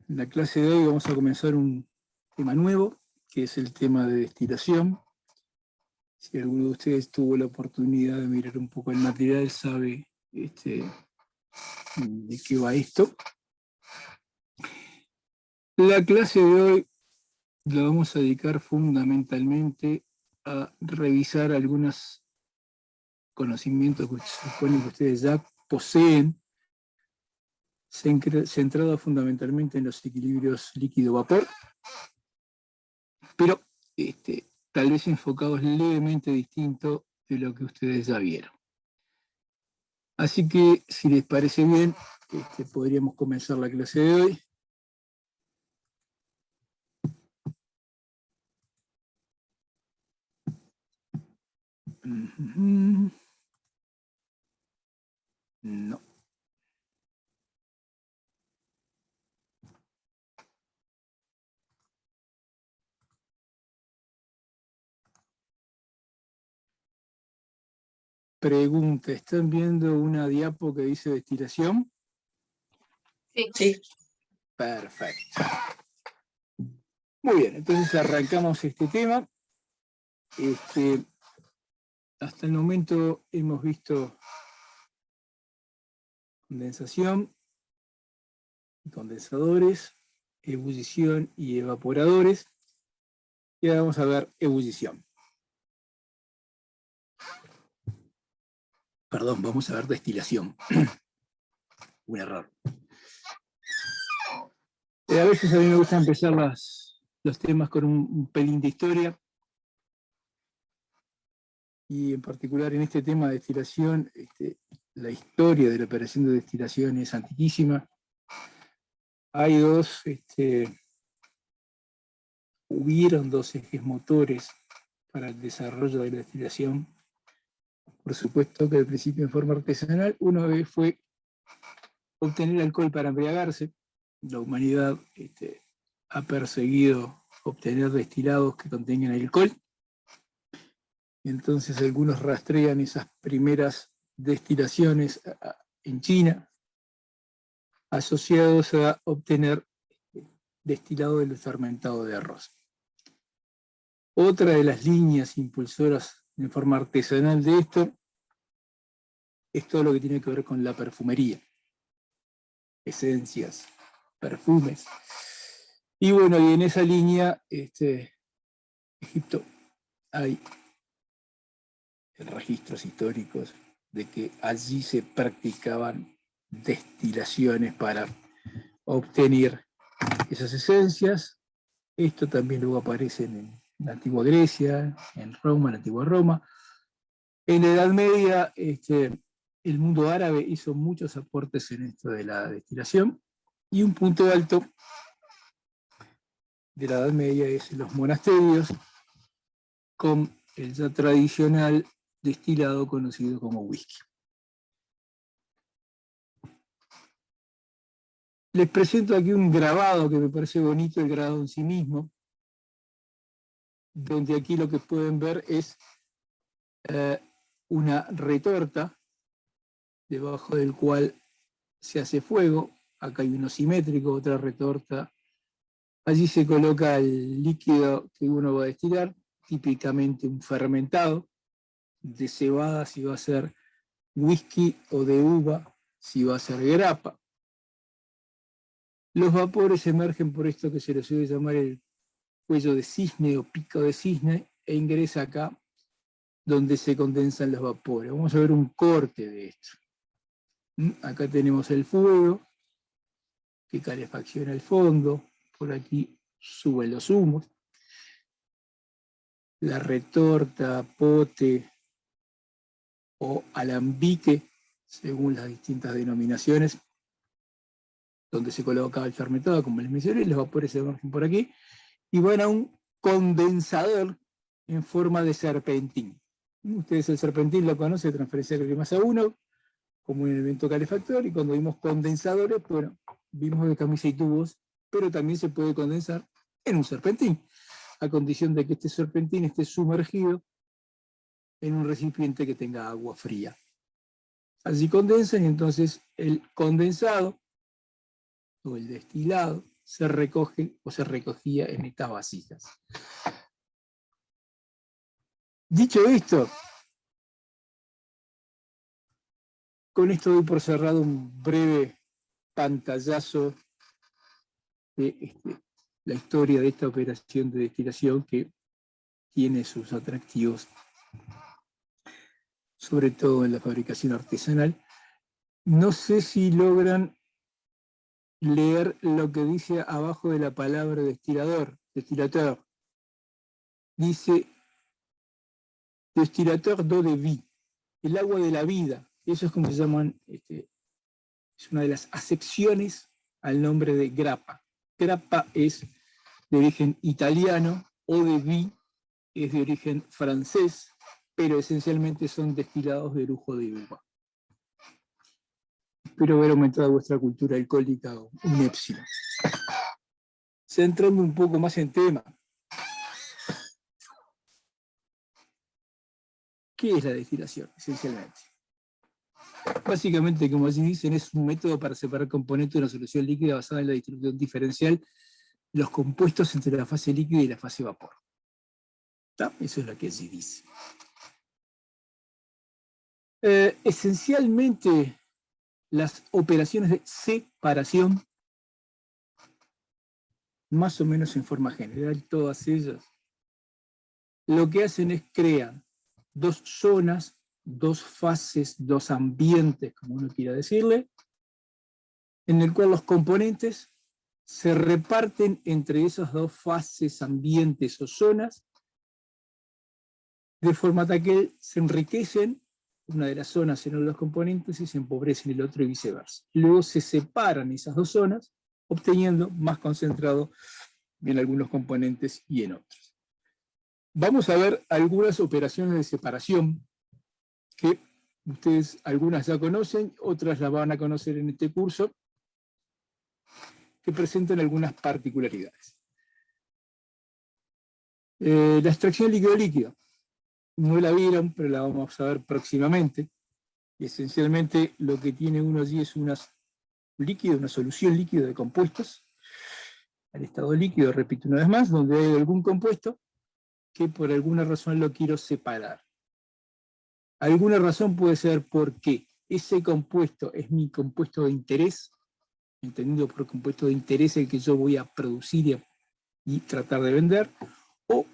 En la clase de hoy vamos a comenzar un tema nuevo, que es el tema de destilación. Si alguno de ustedes tuvo la oportunidad de mirar un poco el material, sabe de qué va esto. La clase de hoy la vamos a dedicar fundamentalmente a revisar algunos conocimientos que se supone que ustedes ya poseen, centrado fundamentalmente en los equilibrios líquido-vapor, pero tal vez enfocados levemente distinto de lo que ustedes ya vieron. Así que, si les parece bien, podríamos comenzar la clase de hoy. No. Pregunta, ¿están viendo una diapo que dice destilación? Sí. Perfecto. Muy bien, entonces arrancamos este tema. Hasta el momento hemos visto condensación, condensadores, ebullición y evaporadores. Y ahora vamos a ver ebullición. Perdón, vamos a ver destilación. Un error. A veces a mí me gusta empezar los temas con un pelín de historia. Y en particular en este tema de destilación, la historia de la operación de destilación es antiquísima. Hubieron dos ejes motores para el desarrollo de la destilación. Por supuesto que al principio en forma artesanal, uno fue obtener alcohol para embriagarse. La humanidad ha perseguido obtener destilados que contengan alcohol. Entonces algunos rastrean esas primeras destilaciones en China, asociados a obtener destilado del fermentado de arroz. Otra de las líneas impulsoras en forma artesanal de esto es todo lo que tiene que ver con la perfumería. Esencias, perfumes. Y bueno, y en esa línea, Egipto, hay registros históricos de que allí se practicaban destilaciones para obtener esas esencias. Esto también luego aparece en la antigua Grecia, en Roma, en la antigua Roma. En la Edad Media, el mundo árabe hizo muchos aportes en esto de la destilación, y un punto alto de la Edad Media es los monasterios, con el ya tradicional destilado conocido como whisky. Les presento aquí un grabado que me parece bonito, el grabado en sí mismo, donde aquí lo que pueden ver es una retorta, debajo del cual se hace fuego. Acá hay uno simétrico, otra retorta. Allí se coloca el líquido que uno va a destilar, típicamente un fermentado, de cebada si va a ser whisky, o de uva si va a ser grappa. Los vapores emergen por esto que se le suele llamar el cuello de cisne o pico de cisne, e ingresa acá donde se condensan los vapores. Vamos a ver un corte de esto. Acá tenemos el fuego que calefacciona el fondo, por aquí suben los humos. La retorta, pote o alambique, según las distintas denominaciones, donde se colocaba el fermentado, como les mencioné, los vapores se emergen por aquí y van a un condensador en forma de serpentín. Ustedes el serpentín lo conocen, transferencia de masa 1, como un elemento calefactor, y cuando vimos condensadores, bueno, vimos de camisa y tubos, pero también se puede condensar en un serpentín, a condición de que este serpentín esté sumergido en un recipiente que tenga agua fría. Así condensan, y entonces el condensado o el destilado se recoge o se recogía en estas vasijas. Dicho esto, con esto doy por cerrado un breve pantallazo de la historia de esta operación de destilación que tiene sus atractivos, sobre todo en la fabricación artesanal. No sé si logran leer lo que dice abajo de la palabra destilador. Dice destilateur d'eau de vie, el agua de la vida. Eso es como se llaman, es una de las acepciones al nombre de grappa. Grappa es de origen italiano, eau de vie es de origen francés, pero esencialmente son destilados de lujo de uva. Espero haber aumentado vuestra cultura alcohólica un épsilon. Centrando un poco más en tema. ¿Qué es la destilación, esencialmente? Básicamente, como así dicen, es un método para separar componentes de una solución líquida basada en la distribución diferencial de los compuestos entre la fase líquida y la fase vapor. ¿Está? Eso es lo que así dice. Esencialmente, las operaciones de separación, más o menos en forma general, todas ellas, lo que hacen es crear dos zonas, dos fases, dos ambientes, como uno quiera decirle, en el cual los componentes se reparten entre esas dos fases, ambientes o zonas, de forma tal que se enriquecen una de las zonas en uno de los componentes y se empobrecen el otro y viceversa. Luego se separan esas dos zonas, obteniendo más concentrado en algunos componentes y en otros. Vamos a ver algunas operaciones de separación que ustedes algunas ya conocen, otras las van a conocer en este curso, que presentan algunas particularidades. La extracción líquido-líquido. No la vieron, pero la vamos a ver próximamente. Y esencialmente lo que tiene uno allí es una solución líquida de compuestos, al estado líquido, repito una vez más, donde hay algún compuesto que por alguna razón lo quiero separar. Alguna razón puede ser porque ese compuesto es mi compuesto de interés, entendido por compuesto de interés el que yo voy a producir y tratar de vender, o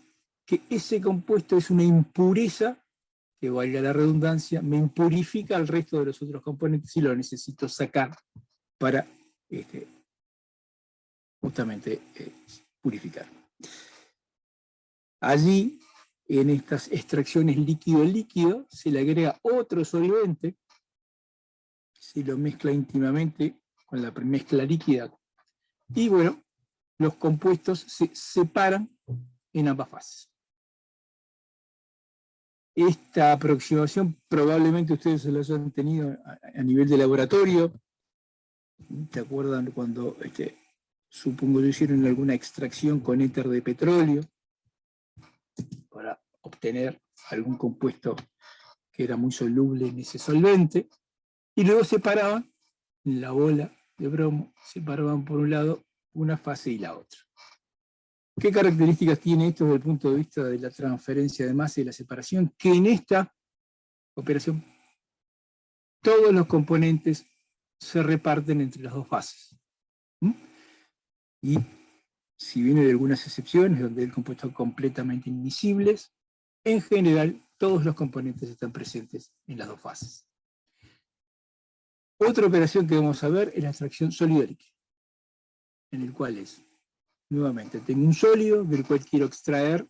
que ese compuesto es una impureza, que valga la redundancia, me impurifica al resto de los otros componentes y lo necesito sacar para justamente purificar. Allí, en estas extracciones líquido-líquido, se le agrega otro solvente, se lo mezcla íntimamente con la mezcla líquida, y bueno, los compuestos se separan en ambas fases. Esta aproximación probablemente ustedes se la hayan tenido a nivel de laboratorio. ¿Te acuerdan cuando, supongo que hicieron alguna extracción con éter de petróleo para obtener algún compuesto que era muy soluble en ese solvente? Y luego separaban en la bola de bromo, separaban por un lado una fase y la otra. ¿Qué características tiene esto desde el punto de vista de la transferencia de masa y la separación? Que en esta operación todos los componentes se reparten entre las dos fases. Y si viene de algunas excepciones donde el compuesto es completamente invisibles, en general todos los componentes están presentes en las dos fases. Otra operación que vamos a ver es la extracción sólido-líquido, en el cual es, nuevamente, tengo un sólido del cual quiero extraer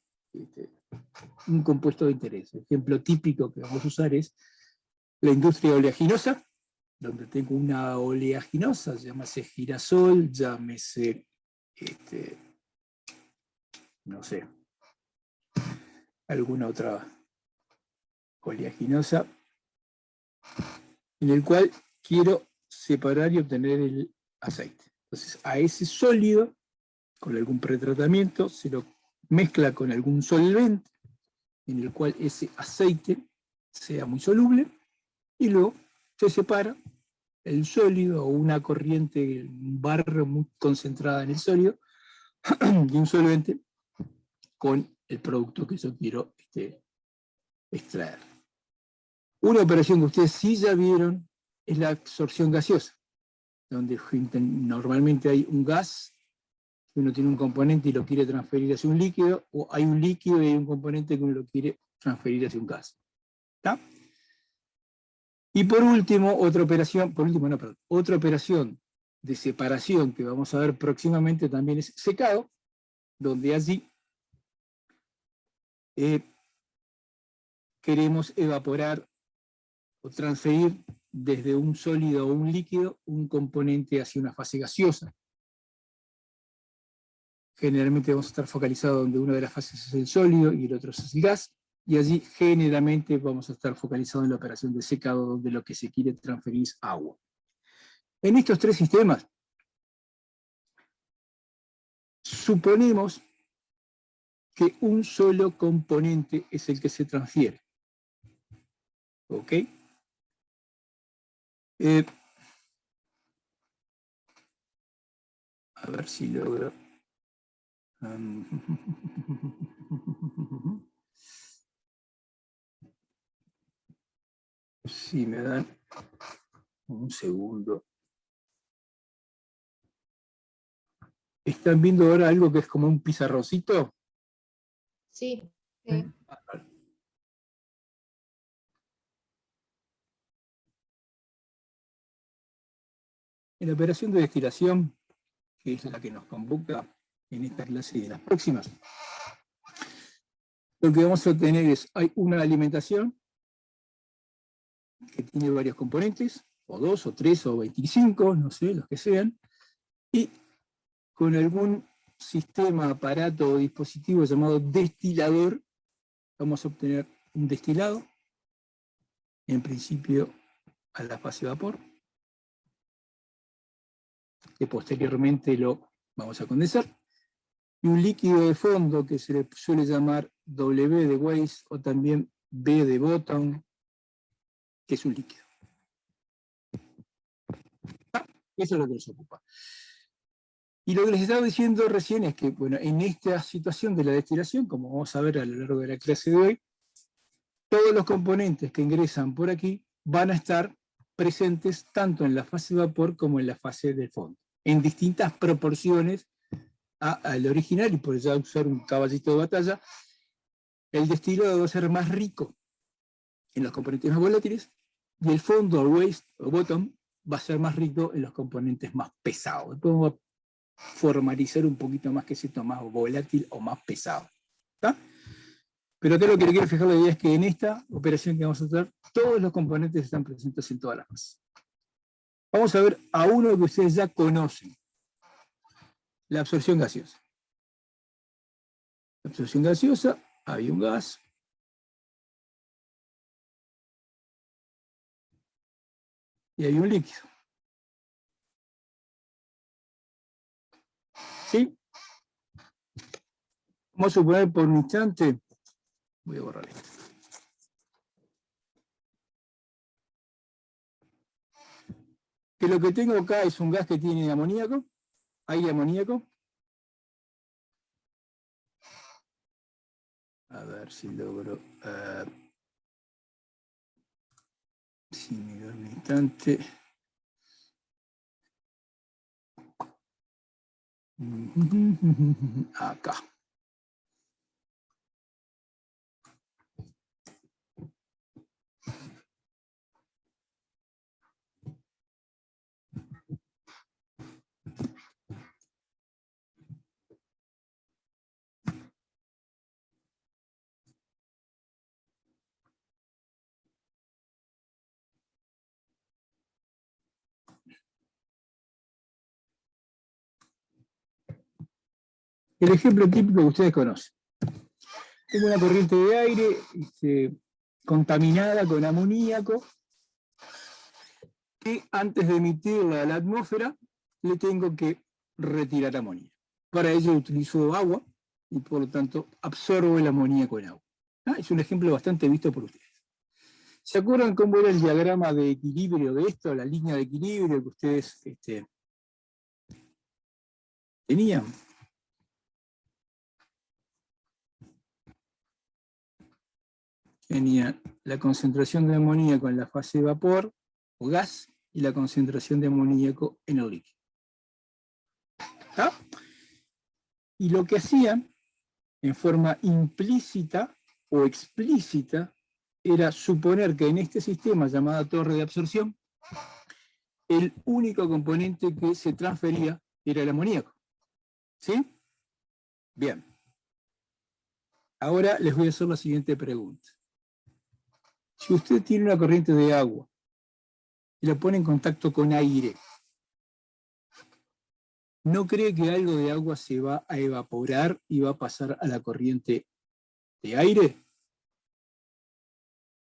un compuesto de interés. El ejemplo típico que vamos a usar es la industria oleaginosa, donde tengo una oleaginosa, llámese girasol, llámese, no sé, alguna otra oleaginosa, en el cual quiero separar y obtener el aceite. Entonces, a ese sólido, con algún pretratamiento, se lo mezcla con algún solvente, en el cual ese aceite sea muy soluble, y luego se separa el sólido o una corriente, un barra muy concentrada en el sólido, y un solvente con el producto que yo quiero extraer. Una operación que ustedes sí ya vieron es la absorción gaseosa, donde normalmente hay un gas, uno tiene un componente y lo quiere transferir hacia un líquido, o hay un líquido y hay un componente que uno lo quiere transferir hacia un gas. ¿Está? Y por último, otra operación de separación que vamos a ver próximamente también es secado, donde allí queremos evaporar o transferir desde un sólido o un líquido un componente hacia una fase gaseosa. Generalmente vamos a estar focalizados donde una de las fases es el sólido y el otro es el gas, y allí generalmente vamos a estar focalizados en la operación de secado, donde lo que se quiere transferir es agua. En estos tres sistemas, suponemos que un solo componente es el que se transfiere. ¿Ok? A ver si logro. Si me dan un segundo. ¿Están viendo ahora algo que es como un pizarroncito? Sí. En la operación de destilación, que es la que nos convoca en esta clase y en las próximas, lo que vamos a tener es, hay una alimentación que tiene varios componentes, o 2, o 3, o 25, no sé, los que sean, y con algún sistema, aparato o dispositivo llamado destilador, vamos a obtener un destilado, en principio a la fase vapor, que posteriormente lo vamos a condensar, y un líquido de fondo que se le suele llamar W de waste o también B de bottom, que es un líquido. Eso es lo que nos ocupa. Y lo que les estaba diciendo recién es que, bueno, en esta situación de la destilación, como vamos a ver a lo largo de la clase de hoy, todos los componentes que ingresan por aquí van a estar presentes tanto en la fase de vapor como en la fase del fondo, en distintas proporciones al original, y por ya usar un caballito de batalla, el destilado va a ser más rico en los componentes más volátiles, y el fondo, o waste, o bottom, va a ser más rico en los componentes más pesados. Después vamos a formalizar un poquito más que es esto, más volátil o más pesado. ¿Está? Pero acá lo que le quiero fijar la idea es que en esta operación que vamos a hacer, todos los componentes están presentes en todas las fases. Vamos a ver a uno que ustedes ya conocen, la absorción gaseosa. La absorción gaseosa, hay un gas, y hay un líquido. ¿Sí? Vamos a suponer por un instante, voy a borrar esto. Que lo que tengo acá es un gas que tiene amoníaco, hay amoníaco. A ver si logro. Si me da un instante. Acá. El ejemplo típico que ustedes conocen. Tengo una corriente de aire contaminada con amoníaco, que antes de emitirla a la atmósfera le tengo que retirar amoníaco. Para ello utilizo agua y por lo tanto absorbo el amoníaco en agua. Es un ejemplo bastante visto por ustedes. ¿Se acuerdan cómo era el diagrama de equilibrio de esto? La línea de equilibrio que ustedes tenían. Tenía la concentración de amoníaco en la fase de vapor o gas y la concentración de amoníaco en el líquido. ¿Está? Y lo que hacían en forma implícita o explícita era suponer que en este sistema llamado torre de absorción, el único componente que se transfería era el amoníaco. ¿Sí? Bien. Ahora les voy a hacer la siguiente pregunta. Si usted tiene una corriente de agua y la pone en contacto con aire, ¿no cree que algo de agua se va a evaporar y va a pasar a la corriente de aire?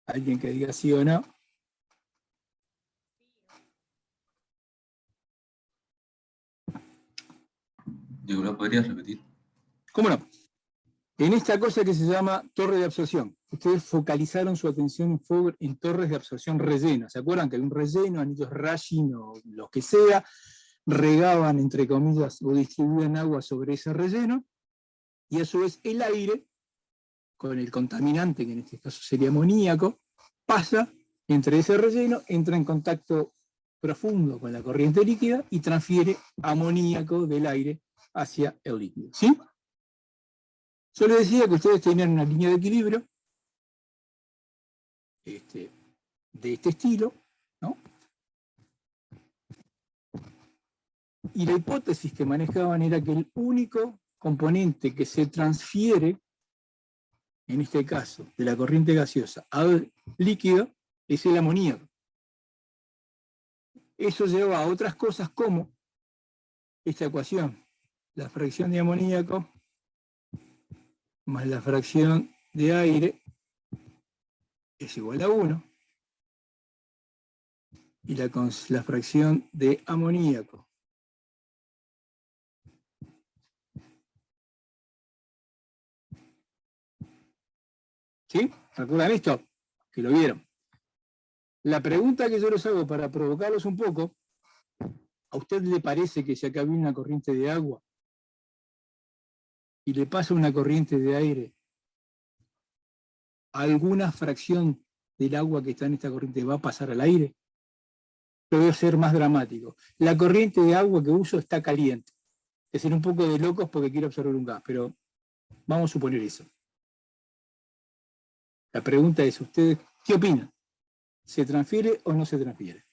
¿Alguien que diga sí o no? Digo, ¿lo podrías repetir? ¿Cómo no? En esta cosa que se llama torre de absorción, ustedes focalizaron su atención en torres de absorción relleno. ¿Se acuerdan que hay un relleno, anillos Rayleigh o lo que sea, regaban, entre comillas, o distribuían agua sobre ese relleno, y a su vez el aire, con el contaminante, que en este caso sería amoníaco, pasa entre ese relleno, entra en contacto profundo con la corriente líquida y transfiere amoníaco del aire hacia el líquido. ¿Sí? Yo les decía que ustedes tenían una línea de equilibrio de este estilo, ¿no? Y la hipótesis que manejaban era que el único componente que se transfiere, en este caso, de la corriente gaseosa al líquido, es el amoníaco. Eso lleva a otras cosas como esta ecuación, la fracción de amoníaco más la fracción de aire es igual a 1, y la fracción de amoníaco ¿sí? ¿Recuerdan esto? Que lo vieron. La pregunta que yo les hago para provocarlos un poco, ¿a usted le parece que si acá viene una corriente de agua y le pasa una corriente de aire, alguna fracción del agua que está en esta corriente va a pasar al aire? Lo voy a hacer más dramático. La corriente de agua que uso está caliente. Es decir, un poco de locos porque quiero absorber un gas, pero vamos a suponer eso. La pregunta es, ¿ustedes qué opinan? ¿Se transfiere o no se transfiere?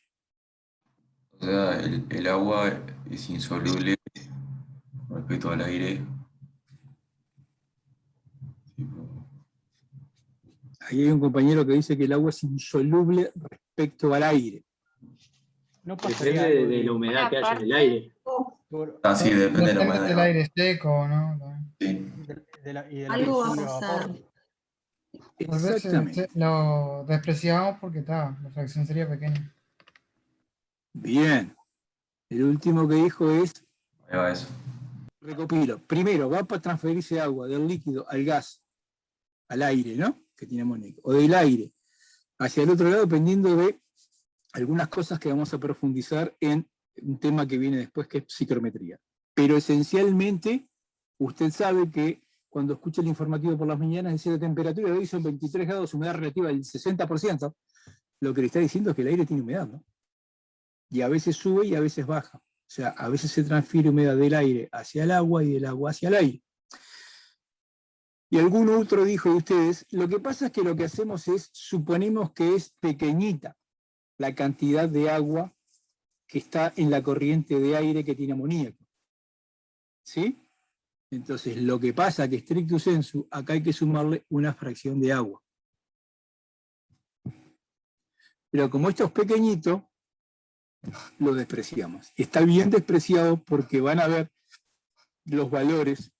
O sea, el agua es insoluble respecto al aire. Ahí hay un compañero que dice que el agua es insoluble respecto al aire. No pasaría Depende algo de la humedad que haya en el aire. Sí, depende de la humedad. del aire seco, ¿no? Sí. y de la Algo va a presión de vapor. pasar. Tal vez lo despreciamos porque la fracción sería pequeña. Bien. El último que dijo es, Ahí va eso. recopilo. Primero, va para transferirse agua del líquido al gas, al aire, ¿no? Que tiene amoníaco. O del aire hacia el otro lado, dependiendo de algunas cosas que vamos a profundizar en un tema que viene después, que es psicometría. Pero esencialmente, usted sabe que cuando escucha el informativo por las mañanas, dice la temperatura de hoy son 23 grados, humedad relativa del 60%, lo que le está diciendo es que el aire tiene humedad, ¿no? Y a veces sube y a veces baja. O sea, a veces se transfiere humedad del aire hacia el agua y del agua hacia el aire. Y algún otro dijo de ustedes, lo que pasa es que lo que hacemos es, suponemos que es pequeñita la cantidad de agua que está en la corriente de aire que tiene amoníaco. ¿Sí? Entonces, lo que pasa es que stricto sensu, acá hay que sumarle una fracción de agua. Pero como esto es pequeñito, lo despreciamos. Está bien despreciado porque van a ver los valores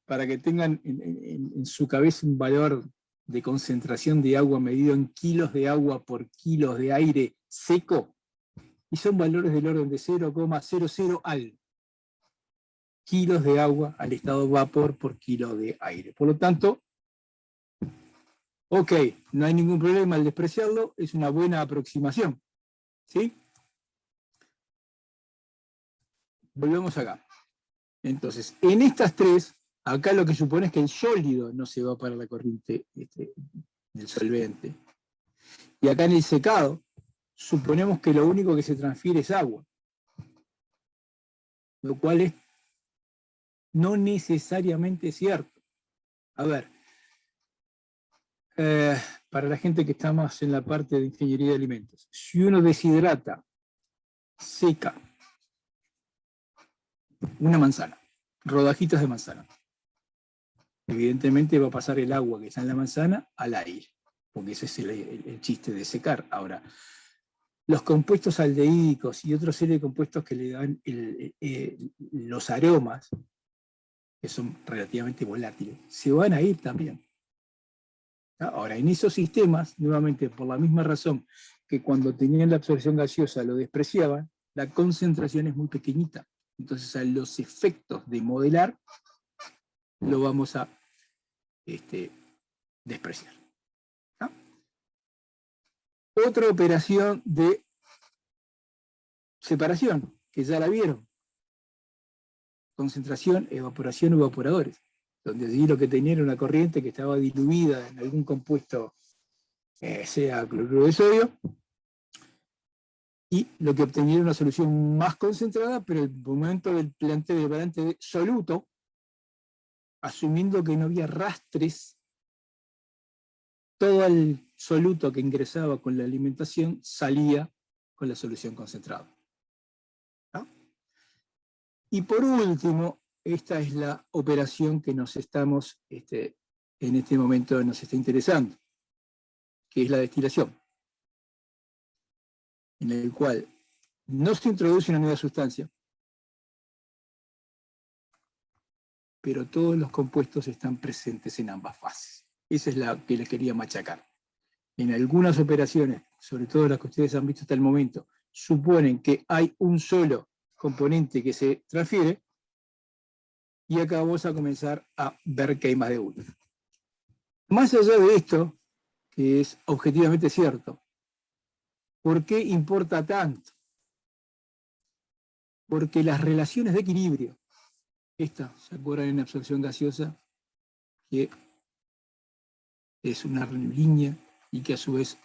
para que tengan en su cabeza un valor de concentración de agua medido en kilos de agua por kilos de aire seco, y son valores del orden de 0,00 al kilos de agua al estado vapor por kilo de aire. Por lo tanto, Ok, no hay ningún problema al despreciarlo, es una buena aproximación. ¿Sí? Volvemos acá. Entonces, en estas tres, acá lo que supone es que el sólido no se va para la corriente del solvente. Y acá en el secado, suponemos que lo único que se transfiere es agua. Lo cual es no necesariamente cierto. A ver, para la gente que está más en la parte de ingeniería de alimentos, si uno deshidrata, seca, una manzana, rodajitas de manzana, evidentemente va a pasar el agua que está en la manzana al aire, porque ese es el chiste de secar. Ahora, los compuestos aldehídicos y otra serie de compuestos que le dan los aromas, que son relativamente volátiles, se van a ir también. Ahora, en esos sistemas, nuevamente, por la misma razón que cuando tenían la absorción gaseosa lo despreciaban, la concentración es muy pequeñita. Entonces, a los efectos de modelar, lo vamos a despreciar. ¿Ah? Otra operación de separación, que ya la vieron. Concentración, evaporación, evaporadores. Donde allí lo que tenía era una corriente que estaba diluida en algún compuesto, sea cloruro de sodio, y lo que obtenía era una solución más concentrada, pero el momento del planteo de balance de soluto, asumiendo que no había rastres, todo el soluto que ingresaba con la alimentación salía con la solución concentrada. ¿No? Y por último, esta es la operación que nos estamos, en este momento nos está interesando, que es la destilación, en el cual no se introduce una nueva sustancia, pero todos los compuestos están presentes en ambas fases. Esa es la que les quería machacar. En algunas operaciones, sobre todo las que ustedes han visto hasta el momento, suponen que hay un solo componente que se transfiere, y acá vamos a comenzar a ver que hay más de uno. Más allá de esto, que es objetivamente cierto, ¿por qué importa tanto? Porque las relaciones de equilibrio, esta, ¿se acuerdan en absorción gaseosa? Que es una línea y que a su vez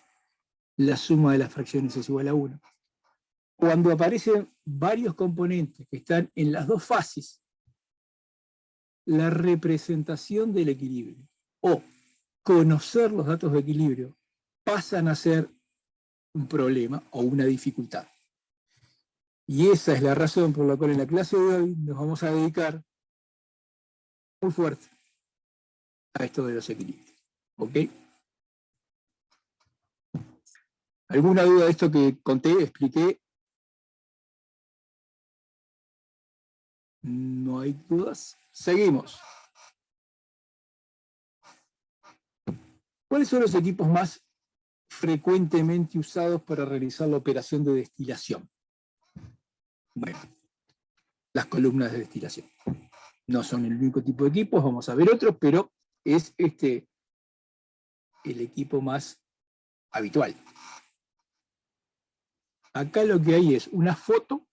la suma de las fracciones es igual a 1. Cuando aparecen varios componentes que están en las dos fases, la representación del equilibrio o conocer los datos de equilibrio pasan a ser un problema o una dificultad. Y esa es la razón por la cual en la clase de hoy nos vamos a dedicar muy fuerte a esto de los equilibrios. ¿Ok? ¿Alguna duda de esto que conté, expliqué? No hay dudas. Seguimos. ¿Cuáles son los equipos más frecuentemente usados para realizar la operación de destilación? Bueno, las columnas de destilación. No son el único tipo de equipos, vamos a ver otros, pero es el equipo más habitual. Acá lo que hay es una foto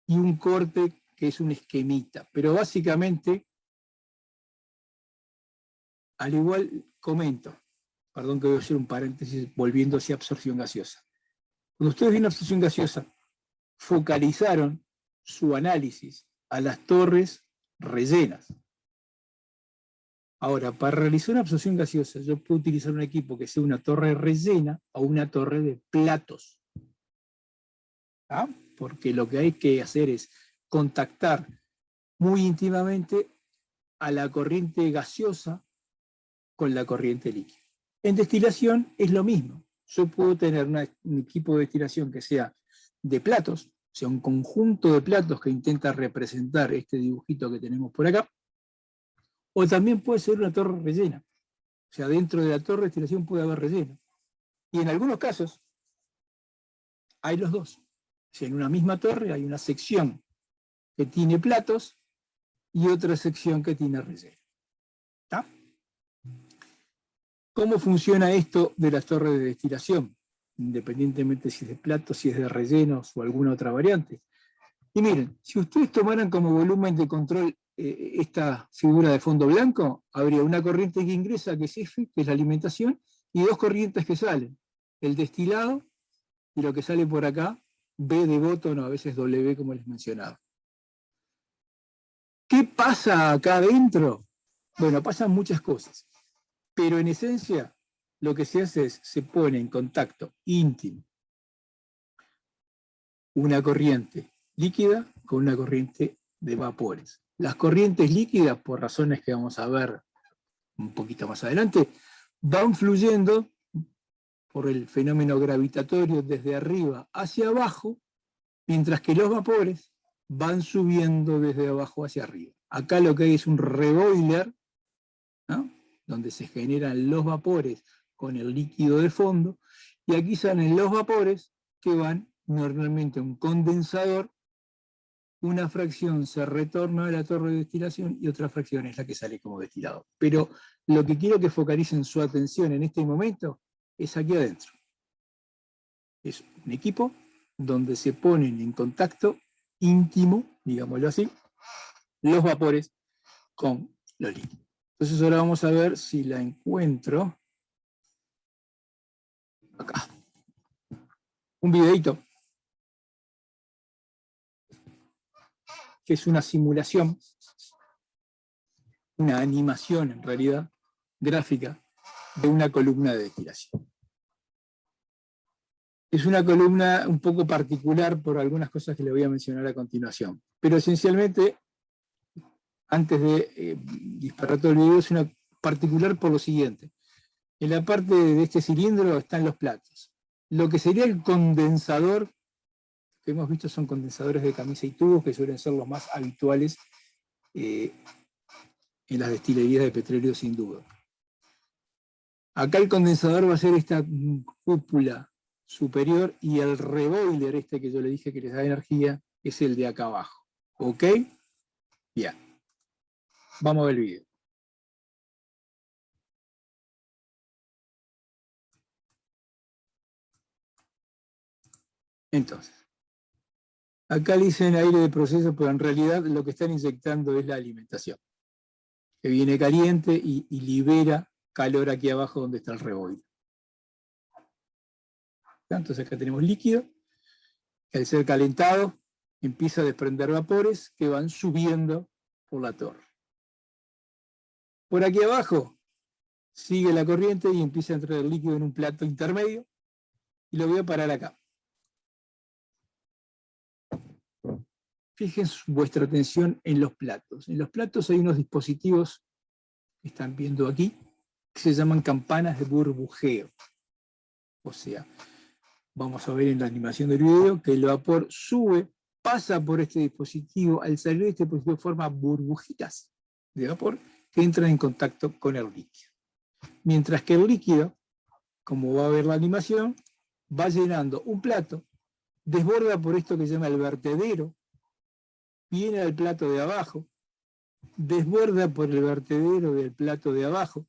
y un corte que es un esquemita, pero básicamente, al igual, comento, perdón que voy a hacer un paréntesis volviendo hacia absorción gaseosa. Cuando ustedes ven absorción gaseosa, focalizaron su análisis a las torres rellenas. Ahora, para realizar una absorción gaseosa, yo puedo utilizar un equipo que sea una torre rellena o una torre de platos. ¿Ah? Porque lo que hay que hacer es contactar muy íntimamente a la corriente gaseosa con la corriente líquida. En destilación es lo mismo. Yo puedo tener un equipo de destilación que sea de platos, o sea, un conjunto de platos que intenta representar este dibujito que tenemos por acá, o también puede ser una torre rellena. O sea, dentro de la torre de destilación puede haber relleno. Y en algunos casos hay los dos. O sea, en una misma torre hay una sección que tiene platos y otra sección que tiene relleno. ¿Está? ¿Cómo funciona esto de las torres de destilación? Independientemente si es de plato, si es de rellenos o alguna otra variante. Y miren, si ustedes tomaran como volumen de control esta figura de fondo blanco, habría una corriente que ingresa, que es F, que es la alimentación, y dos corrientes que salen, el destilado y lo que sale por acá, B de botón o a veces W, como les mencionaba. ¿Qué pasa acá adentro? Bueno, pasan muchas cosas, pero en esencia lo que se hace es, se pone en contacto íntimo una corriente líquida con una corriente de vapores. Las corrientes líquidas, por razones que vamos a ver un poquito más adelante, van fluyendo por el fenómeno gravitatorio desde arriba hacia abajo, mientras que los vapores van subiendo desde abajo hacia arriba. Acá lo que hay es un reboiler, ¿no?, donde se generan los vapores con el líquido de fondo, y aquí salen los vapores que van normalmente a un condensador, una fracción se retorna a la torre de destilación y otra fracción es la que sale como destilado. Pero lo que quiero que focalicen su atención en este momento es aquí adentro. Es un equipo donde se ponen en contacto íntimo, digámoslo así, los vapores con los líquidos. Entonces ahora vamos a ver si la encuentro. Acá. Un videito que es una simulación, una animación en realidad, gráfica, de una columna de destilación. Es una columna un poco particular por algunas cosas que le voy a mencionar a continuación. Pero esencialmente, antes de disparar todo el video, es una particular por lo siguiente. En la parte de este cilindro están los platos. Lo que sería el condensador, que hemos visto son condensadores de camisa y tubos, que suelen ser los más habituales en las destilerías de petróleo sin duda. Acá el condensador va a ser esta cúpula superior y el reboiler este que yo le dije que les da energía es el de acá abajo. ¿Ok? Bien. Vamos a ver el video. Entonces, acá le dicen aire de proceso, pero en realidad lo que están inyectando es la alimentación, que viene caliente y libera calor aquí abajo donde está el reboiler. Entonces acá tenemos líquido, que al ser calentado empieza a desprender vapores que van subiendo por la torre. Por aquí abajo sigue la corriente y empieza a entrar el líquido en un plato intermedio y lo voy a parar acá. Fíjense vuestra atención en los platos. En los platos hay unos dispositivos que están viendo aquí que se llaman campanas de burbujeo. O sea, vamos a ver en la animación del video que el vapor sube, pasa por este dispositivo, al salir de este dispositivo forma burbujitas de vapor que entran en contacto con el líquido. Mientras que el líquido, como va a ver la animación, va llenando un plato, desborda por esto que se llama el vertedero, viene al plato de abajo, desborda por el vertedero del plato de abajo,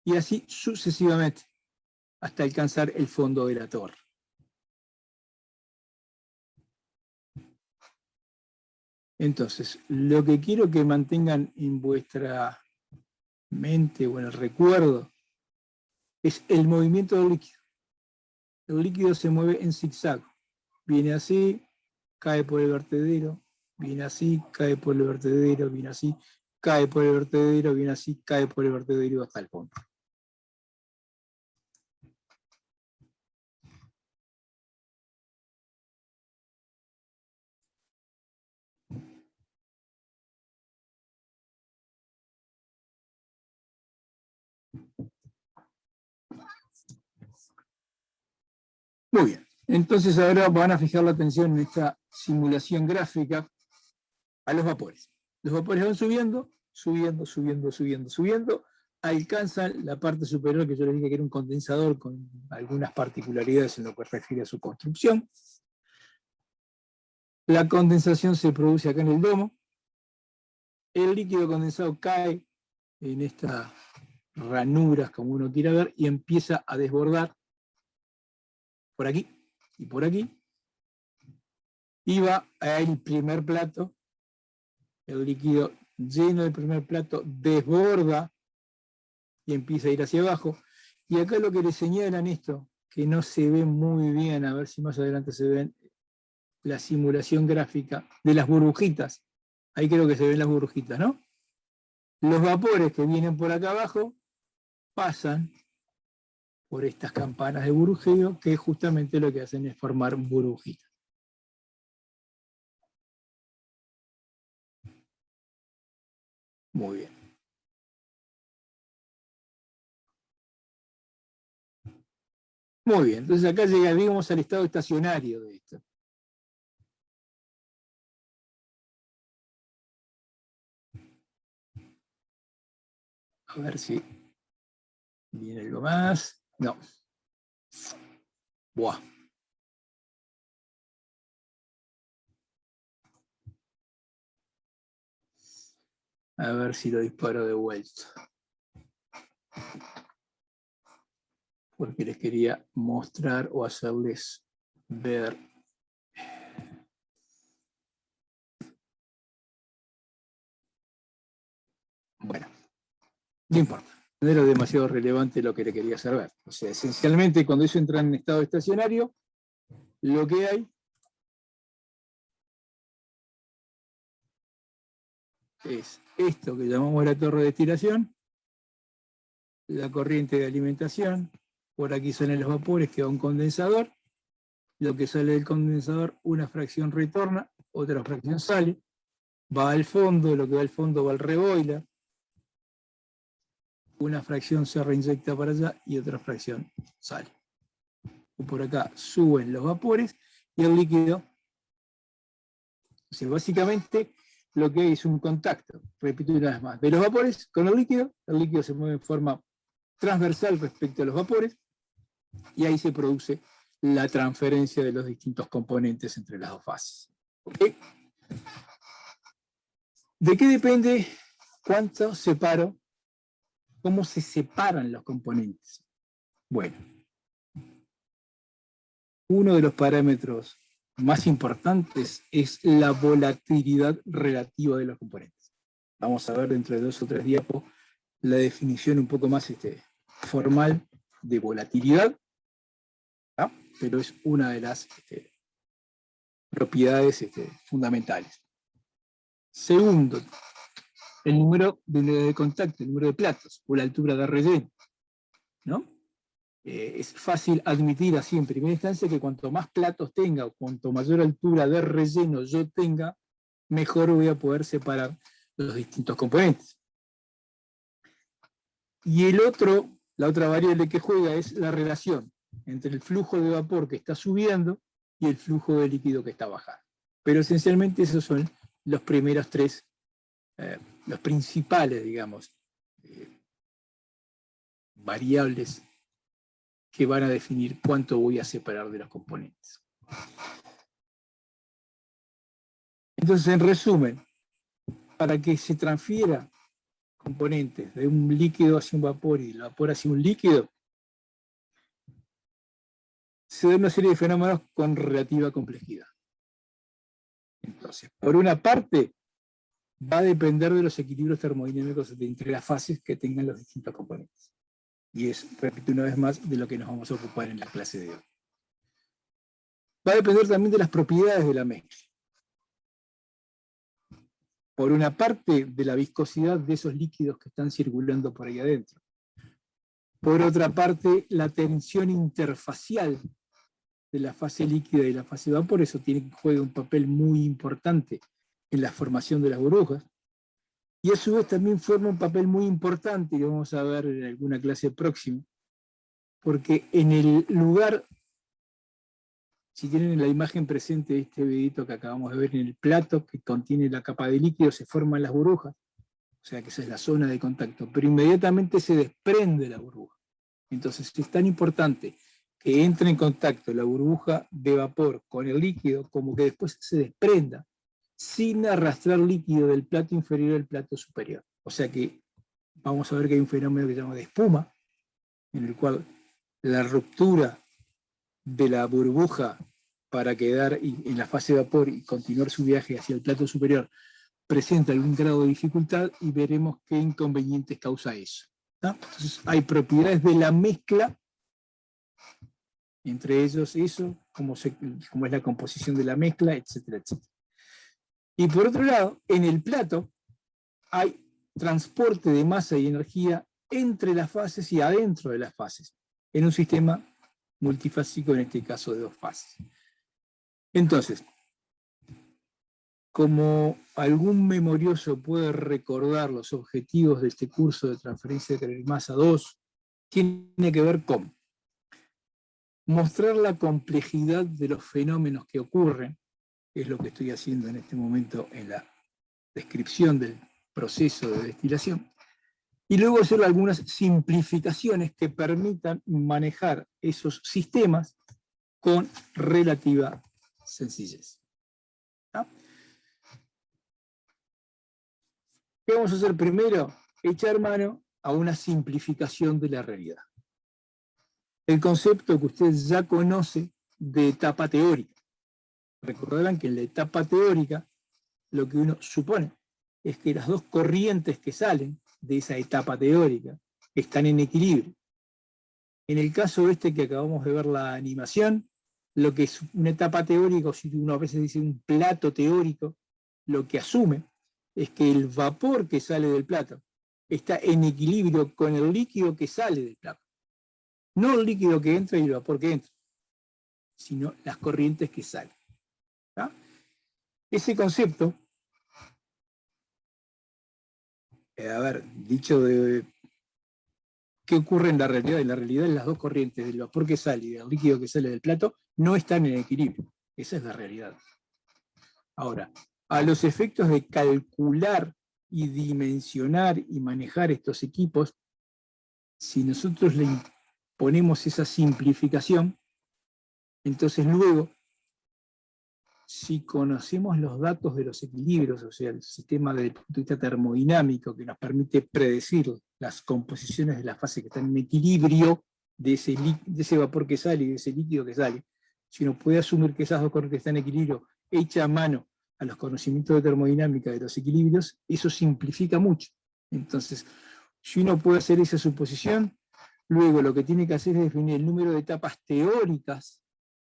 y así sucesivamente, hasta alcanzar el fondo de la torre. Entonces, lo que quiero que mantengan en vuestra mente o en el recuerdo es el movimiento del líquido. El líquido se mueve en zigzag. Viene así, cae por el vertedero, viene así, cae por el vertedero, viene así, cae por el vertedero, viene así, cae por el vertedero hasta el fondo. Muy bien, entonces ahora van a fijar la atención en esta simulación gráfica a los vapores. Los vapores van subiendo, subiendo, subiendo, subiendo, subiendo, alcanzan la parte superior que yo les dije que era un condensador con algunas particularidades en lo que refiere a su construcción. La condensación se produce acá en el domo. El líquido condensado cae en esta ranuras, como uno quiera ver, y empieza a desbordar por aquí y por aquí, y va al primer plato, el líquido lleno del primer plato desborda y empieza a ir hacia abajo. Y acá lo que le señalan esto, que no se ve muy bien, a ver si más adelante se ven la simulación gráfica de las burbujitas. Ahí creo que se ven las burbujitas, ¿no? Los vapores que vienen por acá abajo pasan por estas campanas de burbujeo, que justamente lo que hacen es formar burbujitas. Muy bien. Muy bien, entonces acá llegaríamos al estado estacionario de esto. A ver si viene algo más. No. Buah. A ver si lo disparo de vuelta. Porque les quería mostrar o hacerles ver. Bueno, no importa. No era demasiado relevante lo que le quería hacer ver. O sea, esencialmente cuando eso entra en estado estacionario, lo que hay es esto que llamamos la torre de destilación, la corriente de alimentación, por aquí salen los vapores que va a un condensador, lo que sale del condensador, una fracción retorna, otra fracción sale, va al fondo, lo que va al fondo va al reboiler, una fracción se reinyecta para allá y otra fracción sale. Y por acá suben los vapores y el líquido. O sea, básicamente lo que hay es un contacto, repito una vez más, de los vapores con el líquido se mueve en forma transversal respecto a los vapores, y ahí se produce la transferencia de los distintos componentes entre las dos fases. ¿Okay? ¿De qué depende cuánto separo? ¿Cómo se separan los componentes? Bueno, uno de los parámetros más importantes es la volatilidad relativa de los componentes. Vamos a ver dentro de 2 o 3 diapos la definición un poco más formal de volatilidad, ¿no? Pero es una de las propiedades fundamentales. Segundo, el número de contacto, el número de platos, o la altura de relleno, ¿no? Es fácil admitir así en primera instancia que cuanto más platos tenga, o cuanto mayor altura de relleno yo tenga, mejor voy a poder separar los distintos componentes. Y la otra variable que juega es la relación entre el flujo de vapor que está subiendo y el flujo de líquido que está bajando. Pero esencialmente esos son los primeros 3, los principales, digamos, variables que van a definir cuánto voy a separar de los componentes. Entonces, en resumen, para que se transfiera componentes de un líquido hacia un vapor y del vapor hacia un líquido, se da una serie de fenómenos con relativa complejidad. Entonces, por una parte, va a depender de los equilibrios termodinámicos entre las fases que tengan los distintos componentes. Y es, repito una vez más, de lo que nos vamos a ocupar en la clase de hoy. Va a depender también de las propiedades de la mezcla. Por una parte, de la viscosidad de esos líquidos que están circulando por ahí adentro. Por otra parte, la tensión interfacial de la fase líquida y la fase vapor, eso juega un papel muy importante en la formación de las burbujas. Y a su vez también forma un papel muy importante, que vamos a ver en alguna clase próxima, porque en el lugar, si tienen la imagen presente de este videito que acabamos de ver, en el plato que contiene la capa de líquido se forman las burbujas, o sea que esa es la zona de contacto, pero inmediatamente se desprende la burbuja. Entonces es tan importante que entre en contacto la burbuja de vapor con el líquido como que después se desprenda sin arrastrar líquido del plato inferior al plato superior. O sea que vamos a ver que hay un fenómeno que se llama de espuma, en el cual la ruptura de la burbuja para quedar en la fase de vapor y continuar su viaje hacia el plato superior presenta algún grado de dificultad y veremos qué inconvenientes causa eso. ¿No? Entonces hay propiedades de la mezcla, entre ellos eso, cómo es la composición de la mezcla, etcétera, etcétera. Y por otro lado, en el plato hay transporte de masa y energía entre las fases y adentro de las fases, en un sistema multifásico, en este caso de 2 fases. Entonces, como algún memorioso puede recordar los objetivos de este curso de transferencia de masa 2, tiene que ver con mostrar la complejidad de los fenómenos que ocurren, que es lo que estoy haciendo en este momento en la descripción del proceso de destilación, y luego hacer algunas simplificaciones que permitan manejar esos sistemas con relativa sencillez. ¿No? ¿Qué vamos a hacer primero? Echar mano a una simplificación de la realidad. El concepto que usted ya conoce de etapa teórica. Recordarán que en la etapa teórica lo que uno supone es que las dos corrientes que salen de esa etapa teórica están en equilibrio. En el caso este que acabamos de ver la animación, lo que es una etapa teórica, o si uno a veces dice un plato teórico, lo que asume es que el vapor que sale del plato está en equilibrio con el líquido que sale del plato. No el líquido que entra y el vapor que entra, sino las corrientes que salen. ¿Tá? Ese concepto, dicho de qué ocurre en la realidad las dos corrientes del vapor que sale y del líquido que sale del plato no están en equilibrio. Esa es la realidad. Ahora, a los efectos de calcular y dimensionar y manejar estos equipos, si nosotros le ponemos esa simplificación, entonces luego, si conocemos los datos de los equilibrios, o sea, el sistema desde el punto de vista termodinámico que nos permite predecir las composiciones de las fases que están en equilibrio de ese vapor que sale y de ese líquido que sale, si uno puede asumir que esas dos corrientes están en equilibrio, hecha a mano a los conocimientos de termodinámica de los equilibrios, eso simplifica mucho. Entonces, si uno puede hacer esa suposición, luego lo que tiene que hacer es definir el número de etapas teóricas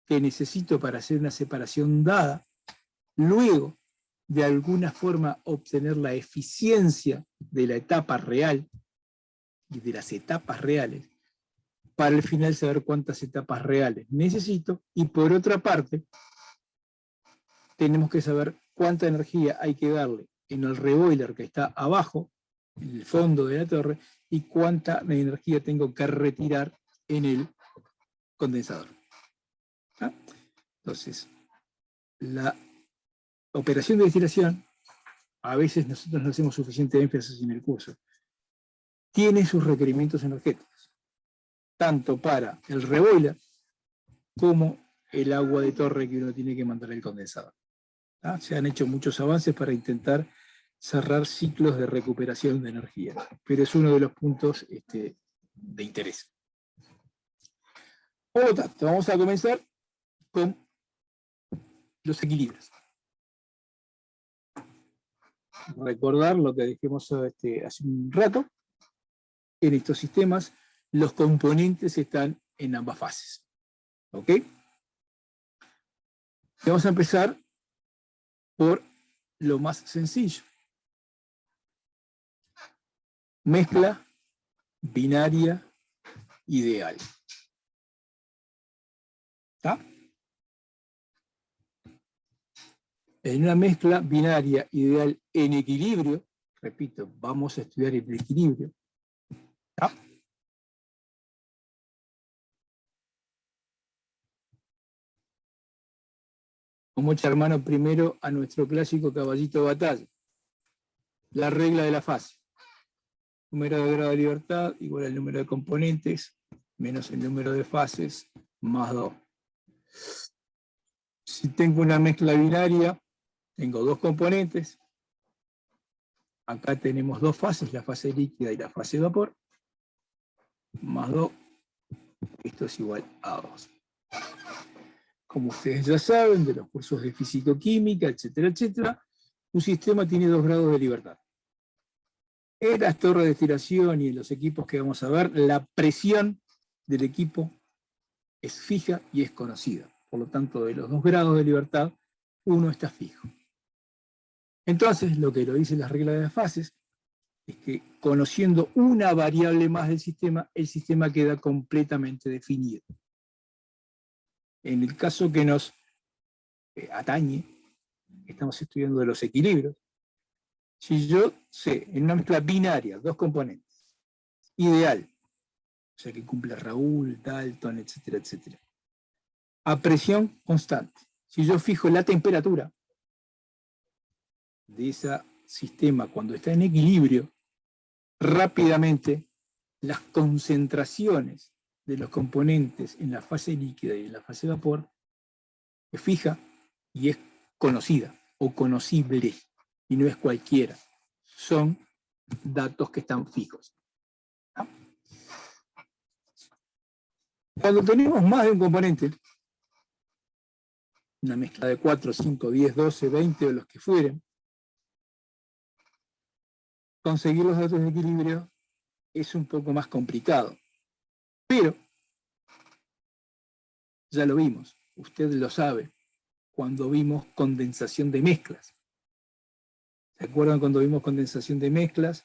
que necesito para hacer una separación dada, luego de alguna forma obtener la eficiencia de la etapa real y de las etapas reales, para al final saber cuántas etapas reales necesito, y por otra parte, tenemos que saber cuánta energía hay que darle en el reboiler que está abajo, en el fondo de la torre, y cuánta energía tengo que retirar en el condensador. ¿Ah? Entonces, la operación de destilación, a veces nosotros no hacemos suficiente énfasis en el curso, tiene sus requerimientos energéticos, tanto para el reboiler como el agua de torre que uno tiene que mandar al condensador. ¿Ah? Se han hecho muchos avances para intentar cerrar ciclos de recuperación de energía, pero es uno de los puntos de interés. Por lo tanto, vamos a comenzar con los equilibrios. Recordar lo que dijimos hace un rato. En estos sistemas, los componentes están en ambas fases. ¿Ok? Vamos a empezar por lo más sencillo. Mezcla binaria ideal. ¿Está? En una mezcla binaria ideal en equilibrio, repito, vamos a estudiar el equilibrio. ¿Está? Vamos a echar mano primero a nuestro clásico caballito de batalla. La regla de la fase. Número de grado de libertad igual al número de componentes menos el número de fases más 2. Si tengo una mezcla binaria, tengo dos componentes, acá tenemos dos fases, la fase líquida y la fase de vapor, más 2, esto es igual a 2. Como ustedes ya saben, de los cursos de físico-química, etcétera, etcétera, un sistema tiene 2 grados de libertad. En las torres de destilación y en los equipos que vamos a ver, la presión del equipo es fija y es conocida. Por lo tanto, de los 2 grados de libertad, uno está fijo. Entonces, lo que lo dicen las reglas de las fases es que conociendo una variable más del sistema, el sistema queda completamente definido. En el caso que nos atañe, estamos estudiando de los equilibrios. Si yo sé, en una mezcla binaria, 2 componentes, ideal, o sea que cumple Raoult, Dalton, etcétera, etcétera, a presión constante. Si yo fijo la temperatura de ese sistema cuando está en equilibrio, rápidamente las concentraciones de los componentes en la fase líquida y en la fase de vapor es fija y es conocida o conocible, y no es cualquiera. Son datos que están fijos. ¿Ah? Cuando tenemos más de un componente, una mezcla de 4, 5, 10, 12, 20 o los que fueren, conseguir los datos de equilibrio es un poco más complicado. Pero, ya lo vimos, usted lo sabe, cuando vimos condensación de mezclas. ¿Se acuerdan cuando vimos condensación de mezclas?